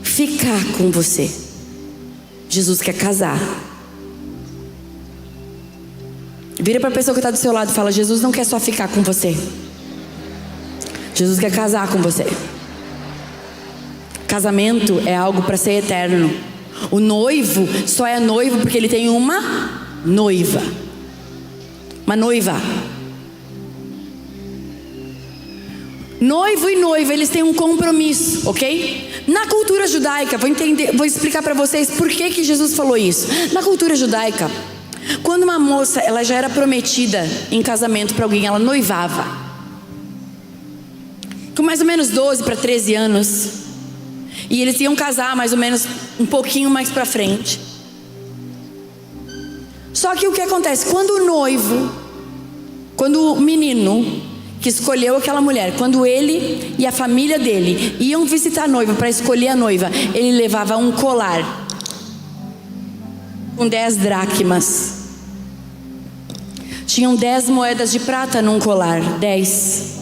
ficar com você. Jesus quer casar. Vira para a pessoa que está do seu lado e fala: Jesus não quer só ficar com você. Jesus quer casar com você. Casamento é algo para ser eterno. O noivo só é noivo porque ele tem uma noiva. Uma noiva. Noivo e noiva, eles têm um compromisso, ok? Na cultura judaica, vou explicar para vocês por que Jesus falou isso. Na cultura judaica, quando uma moça ela já era prometida em casamento para alguém, ela noivava. Com mais ou menos 12 para 13 anos. E eles iam casar mais ou menos um pouquinho mais para frente. Só que o que acontece? Quando o noivo, quando o menino que escolheu aquela mulher, quando ele e a família dele iam visitar a noiva para escolher a noiva, ele levava um colar com 10 dracmas. Tinham 10 moedas de prata num colar, 10.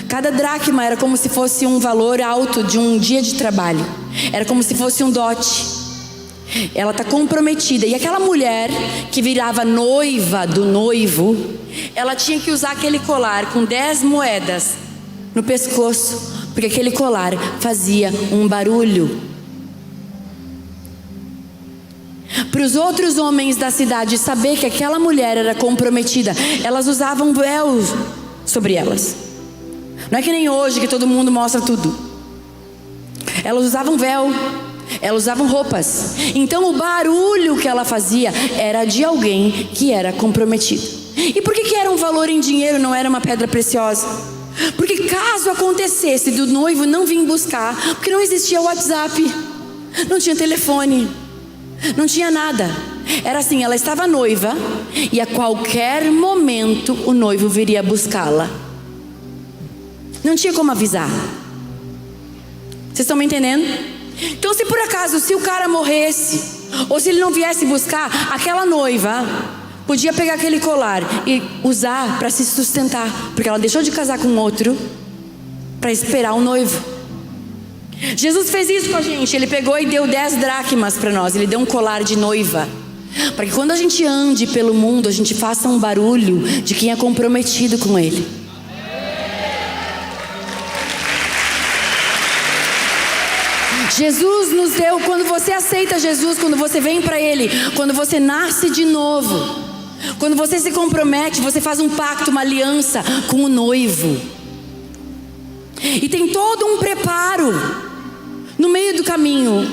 Cada dracma era como se fosse um valor alto de um dia de trabalho. Era como se fosse um dote. Ela está comprometida. E aquela mulher que virava noiva do noivo, ela tinha que usar aquele colar com 10 moedas no pescoço, porque aquele colar fazia um barulho. Para os outros homens da cidade saber que aquela mulher era comprometida, elas usavam véu sobre elas. Não é que nem hoje que todo mundo mostra tudo. Elas usavam véu, elas usavam roupas. Então o barulho que ela fazia era de alguém que era comprometido. E por que era um valor em dinheiro, não era uma pedra preciosa? Porque caso acontecesse do noivo não vir buscar, porque não existia WhatsApp, não tinha telefone, não tinha nada. Era assim, ela estava noiva e a qualquer momento o noivo viria buscá-la. Não tinha como avisar. Vocês estão me entendendo? Então se por acaso, se o cara morresse, Ou se ele não viesse buscar, aquela noiva podia pegar aquele colar e usar para se sustentar, porque ela deixou de casar com outro para esperar o noivo. Jesus fez isso com a gente. Ele pegou e deu 10 dracmas para nós. Ele deu um colar de noiva, para que quando a gente ande pelo mundo, a gente faça um barulho de quem é comprometido com Ele. Jesus nos deu, quando você aceita Jesus, quando você vem para Ele, quando você nasce de novo, quando você se compromete, você faz um pacto, uma aliança com o noivo. E tem todo um preparo no meio do caminho,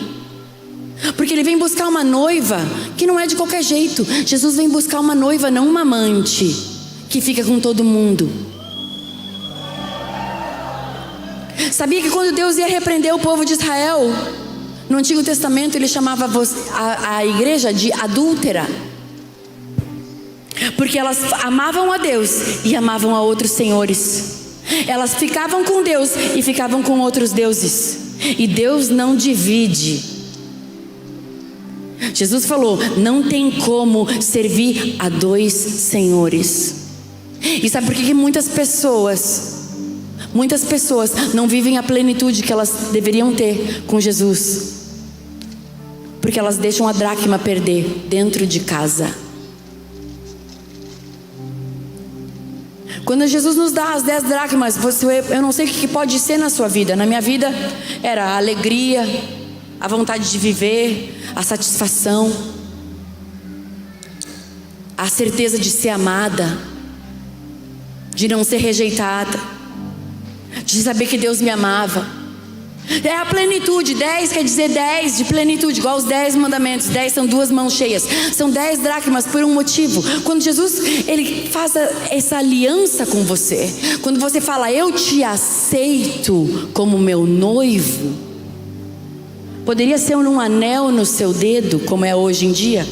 porque Ele vem buscar uma noiva que não é de qualquer jeito. Jesus vem buscar uma noiva, não uma amante que fica com todo mundo. Sabia que quando Deus ia repreender o povo de Israel, no Antigo Testamento, Ele chamava a igreja de adúltera, porque elas amavam a Deus e amavam a outros senhores. Elas ficavam com Deus e ficavam com outros deuses. E Deus não divide. Jesus falou: não tem como servir a 2 senhores. E sabe por que muitas pessoas não vivem a plenitude que elas deveriam ter com Jesus? Porque elas deixam a dracma perder dentro de casa. Quando Jesus nos dá as 10 dracmas, eu não sei o que pode ser na sua vida. Na minha vida era a alegria, a vontade de viver, a satisfação, a certeza de ser amada, de não ser rejeitada, de saber que Deus me amava. É a plenitude. 10 quer dizer 10 de plenitude, igual os 10 mandamentos. 10 são 2 mãos cheias. São 10 dracmas por um motivo. Quando Jesus, Ele faz essa aliança com você, quando você fala: eu te aceito como meu noivo, poderia ser um anel no seu dedo, como é hoje em dia.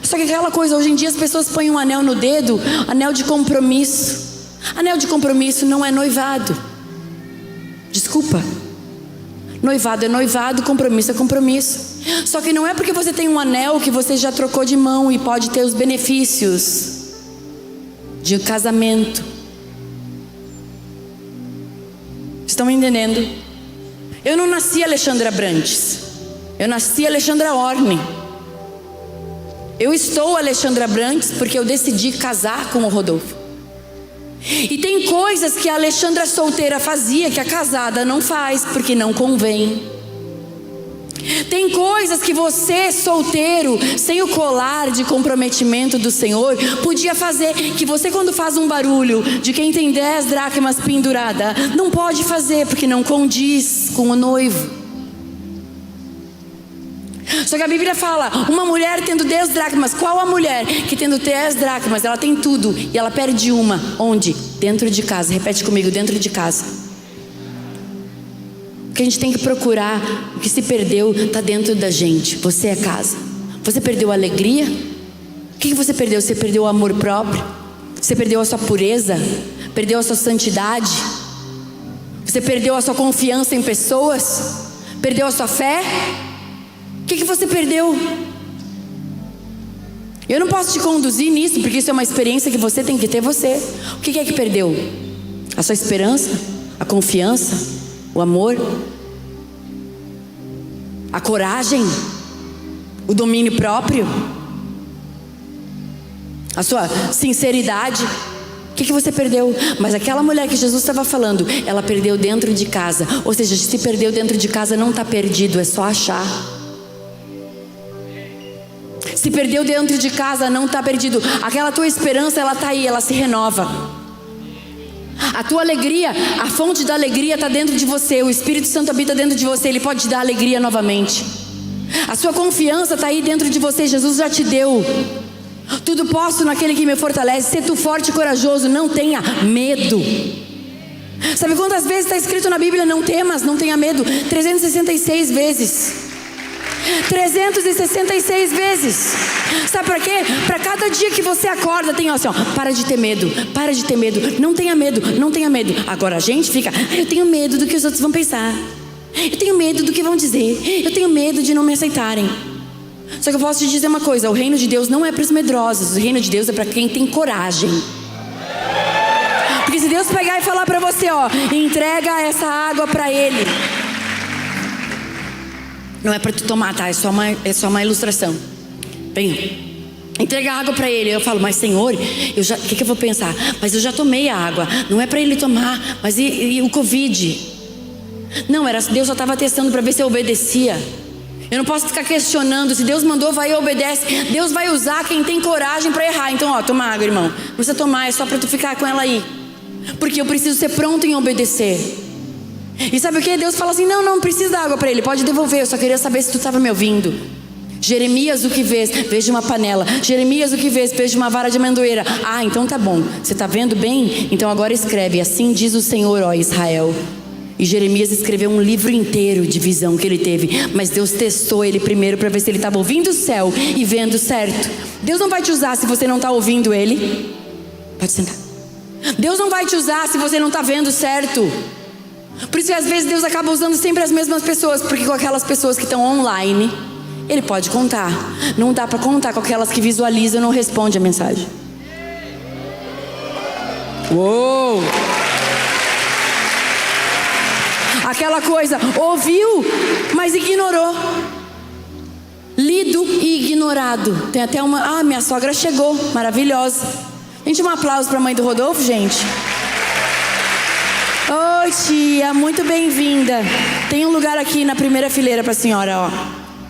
Só que aquela coisa, hoje em dia as pessoas põem um anel no dedo, anel de compromisso. Anel de compromisso não é noivado. Desculpa. Noivado é noivado, compromisso é compromisso. Só que não é porque você tem um anel que você já trocou de mão e pode ter os benefícios de casamento. Estão me entendendo? Eu não nasci Alexandra Brantes, eu nasci Alexandra Orne. Eu estou Alexandra Brantes porque eu decidi casar com o Rodolfo. E tem coisas que a Alexandra solteira fazia que a casada não faz, porque não convém. Tem coisas que você, solteiro, sem o colar de comprometimento do Senhor, podia fazer, que você, quando faz um barulho de quem tem 10 dracmas pendurada, não pode fazer, porque não condiz com o noivo. Só que a Bíblia fala: uma mulher tendo 10 dracmas. Qual a mulher que tendo 10 dracmas, ela tem tudo e ela perde uma? Onde? Dentro de casa. Repete comigo: dentro de casa. O que a gente tem que procurar, o que se perdeu está dentro da gente. Você é casa. Você perdeu a alegria? O que você perdeu? Você perdeu o amor próprio? Você perdeu a sua pureza? Perdeu a sua santidade? Você perdeu a sua confiança em pessoas? Perdeu a sua fé? O que você perdeu? Eu não posso te conduzir nisso, porque isso é uma experiência que você tem que ter você. O que é que perdeu? A sua esperança? A confiança? O amor? A coragem? O domínio próprio? A sua sinceridade? O que você perdeu? Mas aquela mulher que Jesus estava falando, ela perdeu dentro de casa. Ou seja, se perdeu dentro de casa, não está perdido, é só achar. Se perdeu dentro de casa, não está perdido. Aquela tua esperança, ela está aí, ela se renova. A tua alegria, a fonte da alegria está dentro de você. O Espírito Santo habita dentro de você. Ele pode te dar alegria novamente. A sua confiança está aí dentro de você. Jesus já te deu. Tudo posso naquele que me fortalece. Ser tu forte e corajoso, não tenha medo. Sabe quantas vezes está escrito na Bíblia: não temas, não tenha medo? 366 vezes. 366 vezes. Sabe para quê? Para cada dia que você acorda tem assim, ó: para de ter medo, para de ter medo, não tenha medo, não tenha medo. Agora a gente fica: eu tenho medo do que os outros vão pensar, eu tenho medo do que vão dizer, eu tenho medo de não me aceitarem. Só que eu posso te dizer uma coisa: o reino de Deus não é para os medrosos. O reino de Deus é para quem tem coragem. Porque se Deus pegar e falar para você, ó, entrega essa água para Ele, não é para tu tomar, tá? É só uma ilustração. Bem, entrega a água para Ele. Eu falo, mas Senhor, o que eu vou pensar? Mas eu já tomei a água, não é para Ele tomar. Mas e o Covid? Não, Deus só estava testando para ver se eu obedecia. Eu não posso ficar questionando. Se Deus mandou, vai e obedece. Deus vai usar quem tem coragem para errar. Então, ó, toma água, irmão. Não precisa tomar, é só para tu ficar com ela aí. Porque eu preciso ser pronto em obedecer. E sabe o que? Deus fala assim, não precisa dar água para ele, pode devolver. Eu só queria saber se tu estava me ouvindo. Jeremias, o que vês? Vejo uma panela. Jeremias, o que vês? Vejo uma vara de amendoeira. Ah, então tá bom. Você está vendo bem? Então agora escreve, assim diz o Senhor, ó Israel. E Jeremias escreveu um livro inteiro de visão que ele teve. Mas Deus testou ele primeiro para ver se ele estava ouvindo o céu e vendo certo. Deus não vai te usar se você não está ouvindo Ele. Pode sentar. Deus não vai te usar se você não está vendo certo. Por isso que às vezes Deus acaba usando sempre as mesmas pessoas. Porque com aquelas pessoas que estão online, Ele pode contar. Não dá para contar com aquelas que visualizam e não respondem a mensagem. Uou! Aquela coisa, ouviu, mas ignorou. Lido e ignorado. Tem até uma... minha sogra chegou, maravilhosa. Gente, um aplauso para a mãe do Rodolfo, gente. Oi, tia, muito bem-vinda. Tem um lugar aqui na primeira fileira para a senhora, ó.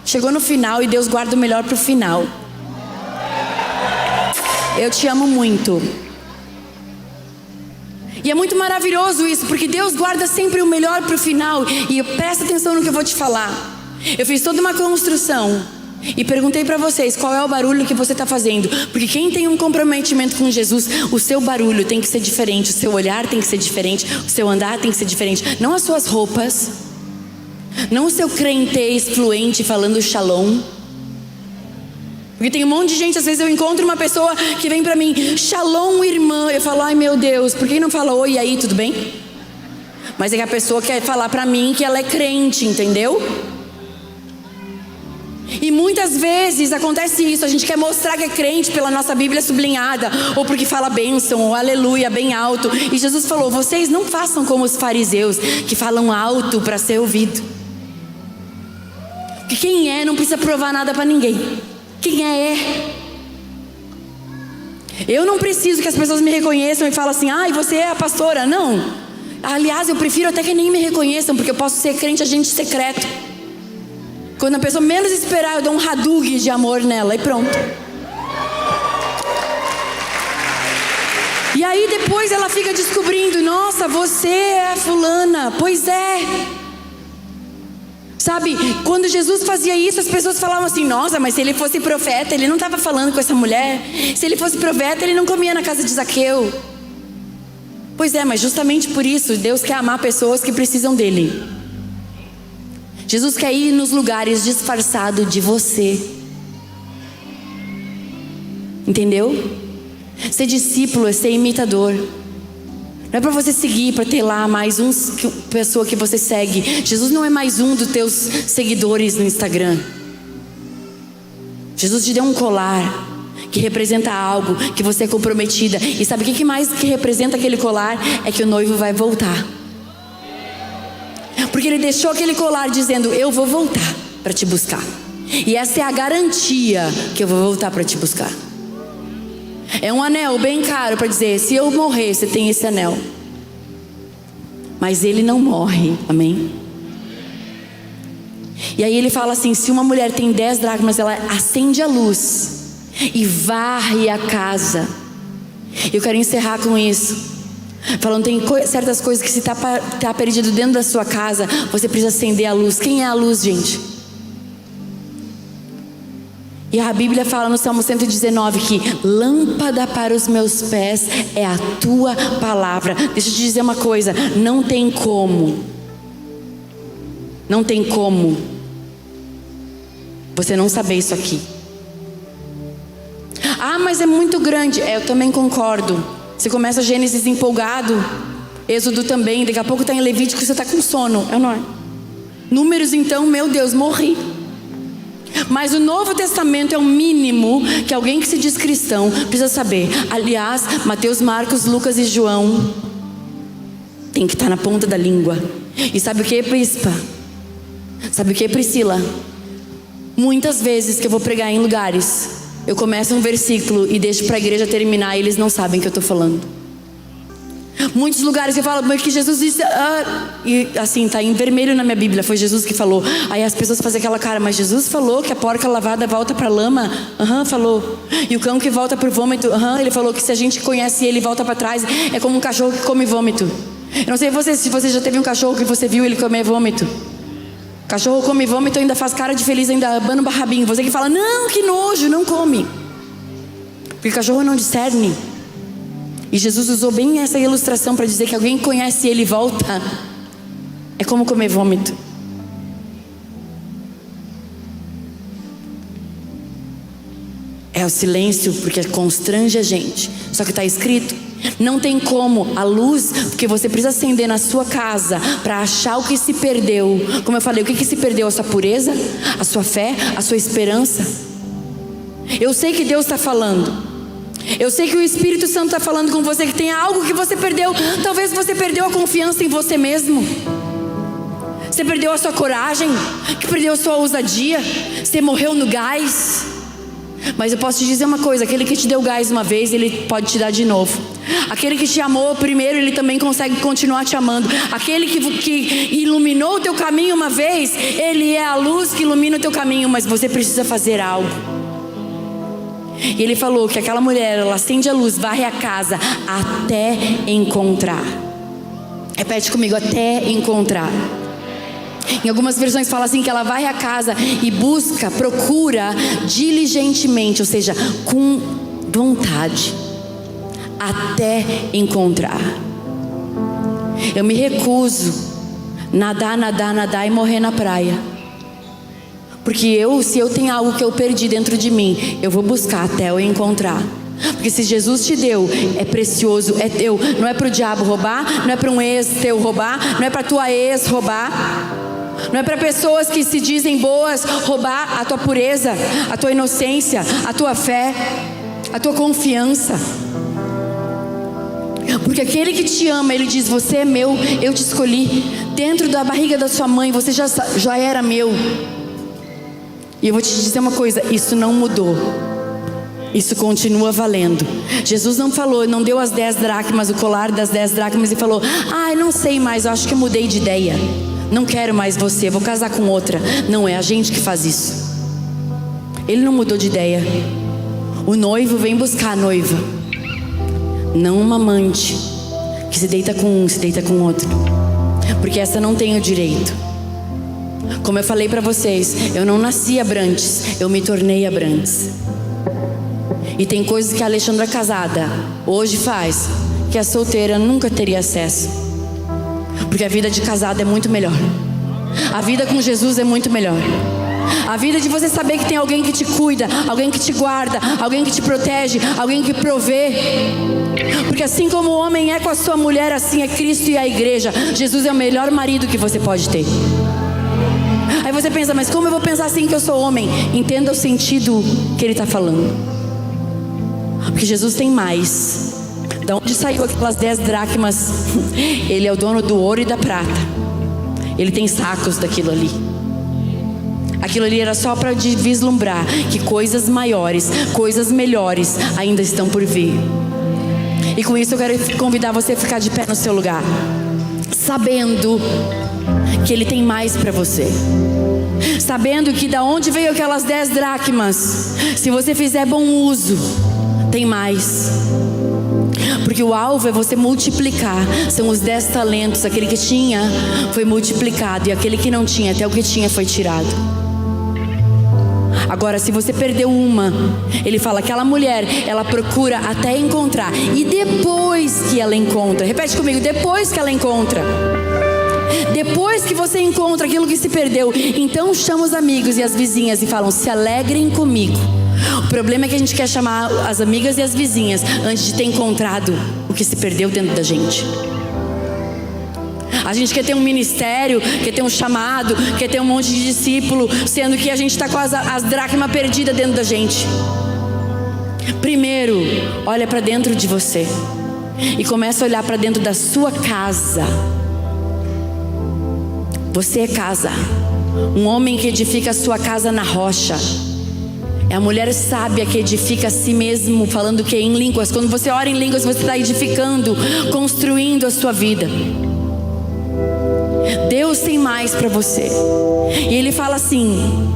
Chegou no final e Deus guarda o melhor para o final. Eu te amo muito. E é muito maravilhoso isso, porque Deus guarda sempre o melhor para o final. E presta atenção no que eu vou te falar. Eu fiz toda uma construção e perguntei para vocês qual é o barulho que você está fazendo. Porque quem tem um comprometimento com Jesus, o seu barulho tem que ser diferente, o seu olhar tem que ser diferente, o seu andar tem que ser diferente. Não as suas roupas, não o seu crentez fluente falando shalom. Porque tem um monte de gente, às vezes eu encontro uma pessoa que vem pra mim, shalom, irmã. Eu falo, ai meu Deus, por que não fala oi, e aí, tudo bem? Mas é que a pessoa quer falar pra mim que ela é crente, entendeu? E muitas vezes acontece isso, a gente quer mostrar que é crente pela nossa Bíblia sublinhada, ou porque fala bênção, ou aleluia, bem alto. E Jesus falou, vocês não façam como os fariseus, que falam alto para ser ouvido. Porque quem é não precisa provar nada pra ninguém. Quem é. Eu não preciso que as pessoas me reconheçam e falem assim, ai, você é a pastora. Não. Aliás, eu prefiro até que nem me reconheçam, porque eu posso ser crente agente secreto. Quando a pessoa menos esperar, eu dou um hadug de amor nela e pronto. E aí depois ela fica descobrindo, nossa, você é a fulana. Pois é. Sabe, quando Jesus fazia isso, as pessoas falavam assim, nossa, mas se ele fosse profeta, ele não estava falando com essa mulher. Se ele fosse profeta, ele não comia na casa de Zaqueu. Pois é, mas justamente por isso, Deus quer amar pessoas que precisam dele. Jesus quer ir nos lugares disfarçado de você. Entendeu? Ser discípulo é ser imitador. Não é para você seguir, para ter lá mais uma pessoa que você segue. Jesus não é mais um dos teus seguidores no Instagram. Jesus te deu um colar que representa algo, que você é comprometida. E sabe o que mais que representa aquele colar? É que o noivo vai voltar. Porque ele deixou aquele colar dizendo, eu vou voltar para te buscar. E essa é a garantia que eu vou voltar para te buscar. É um anel bem caro para dizer, se eu morrer, você tem esse anel. Mas ele não morre, amém? E aí ele fala assim, se uma mulher tem 10 dracmas, ela acende a luz e varre a casa. Eu quero encerrar com isso. Falando, tem certas coisas que se tá perdido dentro da sua casa, você precisa acender a luz. Quem é a luz, gente? E a Bíblia fala no Salmo 119 que lâmpada para os meus pés é a tua palavra. Deixa eu te dizer uma coisa, não tem como você não saber isso aqui. Ah, mas é muito grande. Eu também concordo. Você começa Gênesis empolgado, Êxodo também, daqui a pouco está em Levítico, você está com sono, é não é? Números então, meu Deus, morri. Mas o Novo Testamento é o mínimo que alguém que se diz cristão precisa saber. Aliás, Mateus, Marcos, Lucas e João tem que estar na ponta da língua. E sabe o que, Bispa? Sabe o que, Priscila? Muitas vezes que eu vou pregar em lugares, eu começo um versículo e deixo para a igreja terminar e eles não sabem o que eu estou falando. Muitos lugares que eu falo, que Jesus disse, e assim, tá em vermelho na minha Bíblia, foi Jesus que falou. Aí as pessoas fazem aquela cara, mas Jesus falou que a porca lavada volta para a lama? Falou. E o cão que volta para o vômito? Ele falou que se a gente conhece ele e volta para trás, é como um cachorro que come vômito. Eu não sei se você já teve um cachorro que você viu ele comer vômito. Cachorro come vômito, ainda faz cara de feliz, ainda abana o rabinho. Você que fala, não, que nojo, não come. Porque cachorro não discerne. E Jesus usou bem essa ilustração para dizer que alguém que conhece ele e volta é como comer vômito. É o silêncio porque constrange a gente. Só que está escrito, não tem como a luz, porque você precisa acender na sua casa para achar o que se perdeu. Como eu falei, o que se perdeu? A sua pureza, a sua fé, a sua esperança. Eu sei que Deus está falando. Eu sei que o Espírito Santo está falando com você, que tem algo que você perdeu. Talvez você perdeu a confiança em você mesmo. Você perdeu a sua coragem, que perdeu a sua ousadia. Você morreu no gás. Mas eu posso te dizer uma coisa, aquele que te deu gás uma vez, ele pode te dar de novo. Aquele que te amou primeiro, ele também consegue continuar te amando. Aquele que iluminou o teu caminho uma vez, ele é a luz que ilumina o teu caminho. Mas você precisa fazer algo. E ele falou que aquela mulher, ela acende a luz, varre a casa até encontrar. Repete comigo, até encontrar. Em algumas versões fala assim que ela varre a casa e busca, procura diligentemente, ou seja, com vontade, até encontrar. Eu me recuso nadar e morrer na praia. Porque se eu tenho algo que eu perdi dentro de mim, eu vou buscar até eu encontrar. Porque se Jesus te deu, é precioso, é teu. Não é para o diabo roubar, não é para um ex teu roubar, não é para tua ex roubar. Não é para pessoas que se dizem boas roubar a tua pureza, a tua inocência, a tua fé, a tua confiança. Porque aquele que te ama, ele diz, você é meu, eu te escolhi. Dentro da barriga da sua mãe, você já era meu. E eu vou te dizer uma coisa, isso não mudou. Isso continua valendo. Jesus não falou, não deu as 10 dracmas, o colar das 10 dracmas e falou, eu não sei mais, eu acho que eu mudei de ideia. Não quero mais você, vou casar com outra. Não, é a gente que faz isso. Ele não mudou de ideia. O noivo vem buscar a noiva, não uma amante que se deita com um, se deita com outro. Porque essa não tem o direito. Como eu falei para vocês, eu não nasci Abrantes, eu me tornei Abrantes. E tem coisas que a Alexandra casada hoje faz, que a solteira nunca teria acesso. Porque a vida de casado é muito melhor. A vida com Jesus é muito melhor. A vida de você saber que tem alguém que te cuida, alguém que te guarda, alguém que te protege, alguém que provê. Porque assim como o homem é com a sua mulher, assim é Cristo e a igreja. Jesus é o melhor marido que você pode ter. Aí você pensa, mas como eu vou pensar assim que eu sou homem? Entenda o sentido que ele está falando. Porque Jesus tem mais. Da onde saiu aquelas 10 dracmas? Ele é o dono do ouro e da prata. Ele tem sacos daquilo ali. Aquilo ali era só para vislumbrar que coisas maiores, coisas melhores ainda estão por vir. E com isso eu quero convidar você a ficar de pé no seu lugar, sabendo que Ele tem mais para você. Sabendo que da onde veio aquelas 10 dracmas, se você fizer bom uso, tem mais. Porque o alvo é você multiplicar. São os 10 talentos. Aquele que tinha foi multiplicado, e aquele que não tinha, até o que tinha foi tirado. Agora, se você perdeu uma, ele fala, aquela mulher, ela procura até encontrar. E depois que ela encontra, repete comigo, depois que ela encontra, depois que você encontra aquilo que se perdeu, então chama os amigos e as vizinhas e falam, se alegrem comigo. O problema é que a gente quer chamar as amigas e as vizinhas antes de ter encontrado o que se perdeu dentro da gente. A gente quer ter um ministério, quer ter um chamado, quer ter um monte de discípulo, sendo que a gente está com as dracmas perdidas dentro da gente. Primeiro, olha para dentro de você e começa a olhar para dentro da sua casa. Você é casa. Um homem que edifica a sua casa na rocha é a mulher sábia que edifica a si mesmo, falando que em línguas. Quando você ora em línguas, você está edificando, construindo a sua vida. Deus tem mais para você. E Ele fala assim,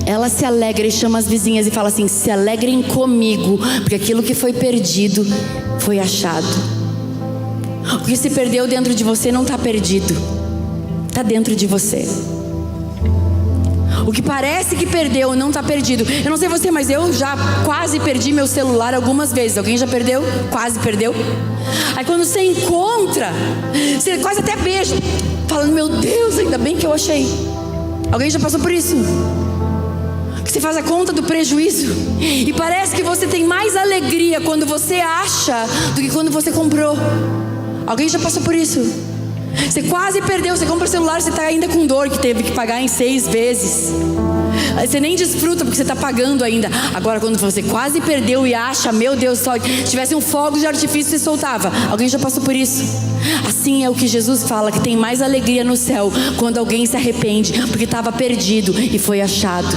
ela se alegra e chama as vizinhas e fala assim: se alegrem comigo, porque aquilo que foi perdido foi achado. O que se perdeu dentro de você não está perdido, está dentro de você. O que parece que perdeu não está perdido. Eu não sei você, mas eu já quase perdi meu celular algumas vezes. Alguém já perdeu? Quase perdeu. Aí quando você encontra, você quase até beija, falando: meu Deus, ainda bem que eu achei. Alguém já passou por isso? Que você faz a conta do prejuízo e parece que você tem mais alegria quando você acha do que quando você comprou. Alguém já passou por isso? Você quase perdeu, você compra o celular, você está ainda com dor, que teve que pagar em 6 vezes. Aí você nem desfruta porque você está pagando ainda. Agora quando você quase perdeu e acha: meu Deus, só se tivesse um fogo de artifício você soltava. Alguém já passou por isso? Assim é o que Jesus fala, que tem mais alegria no céu quando alguém se arrepende porque estava perdido e foi achado.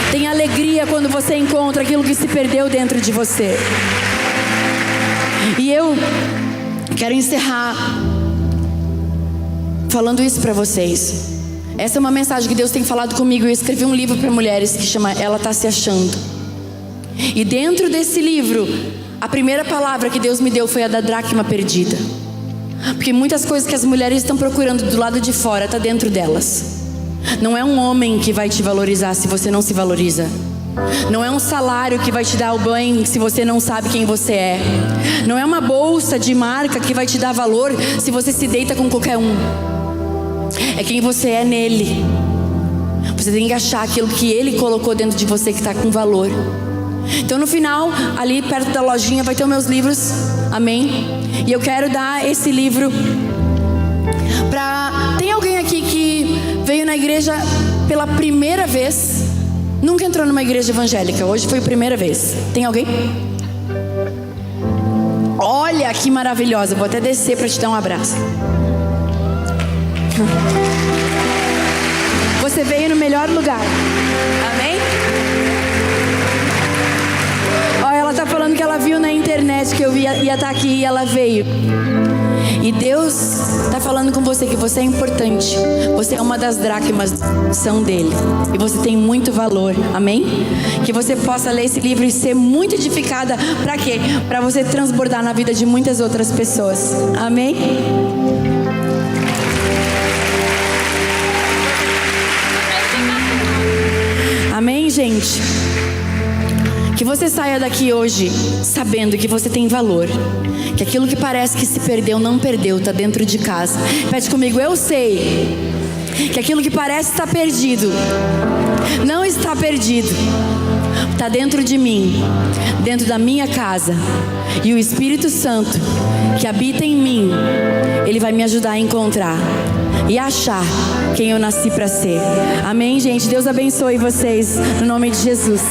Tem alegria quando você encontra aquilo que se perdeu dentro de você. E eu quero encerrar falando isso para vocês. Essa é uma mensagem que Deus tem falado comigo. Eu escrevi um livro para mulheres que chama Ela Tá Se Achando. E dentro desse livro, a primeira palavra que Deus me deu foi a da dracma perdida. Porque muitas coisas que as mulheres estão procurando do lado de fora está dentro delas. Não é um homem que vai te valorizar se você não se valoriza. Não é um salário que vai te dar o banho se você não sabe quem você é. Não é uma bolsa de marca que vai te dar valor se você se deita com qualquer um. É quem você é nele. Você tem que achar aquilo que Ele colocou dentro de você que está com valor. Então no final, ali perto da lojinha vai ter os meus livros. Amém? E eu quero dar esse livro para... Tem alguém aqui que veio na igreja pela primeira vez? Nunca entrou numa igreja evangélica, hoje foi a primeira vez. Tem alguém? Olha que maravilhosa, vou até descer para te dar um abraço. Você veio no melhor lugar. Amém? Olha, ela tá falando que ela viu na internet que eu ia estar aqui e ela veio. E Deus está falando com você que você é importante. Você é uma das dracmas, são dele. E você tem muito valor, amém? Que você possa ler esse livro e ser muito edificada. Para quê? Para você transbordar na vida de muitas outras pessoas, amém? Amém, gente? Que você saia daqui hoje sabendo que você tem valor. Que aquilo que parece que se perdeu, não perdeu, está dentro de casa. Repete comigo: eu sei que aquilo que parece estar perdido, não está perdido. Está dentro de mim, dentro da minha casa. E o Espírito Santo que habita em mim, Ele vai me ajudar a encontrar e achar quem eu nasci para ser. Amém, gente? Deus abençoe vocês, no nome de Jesus.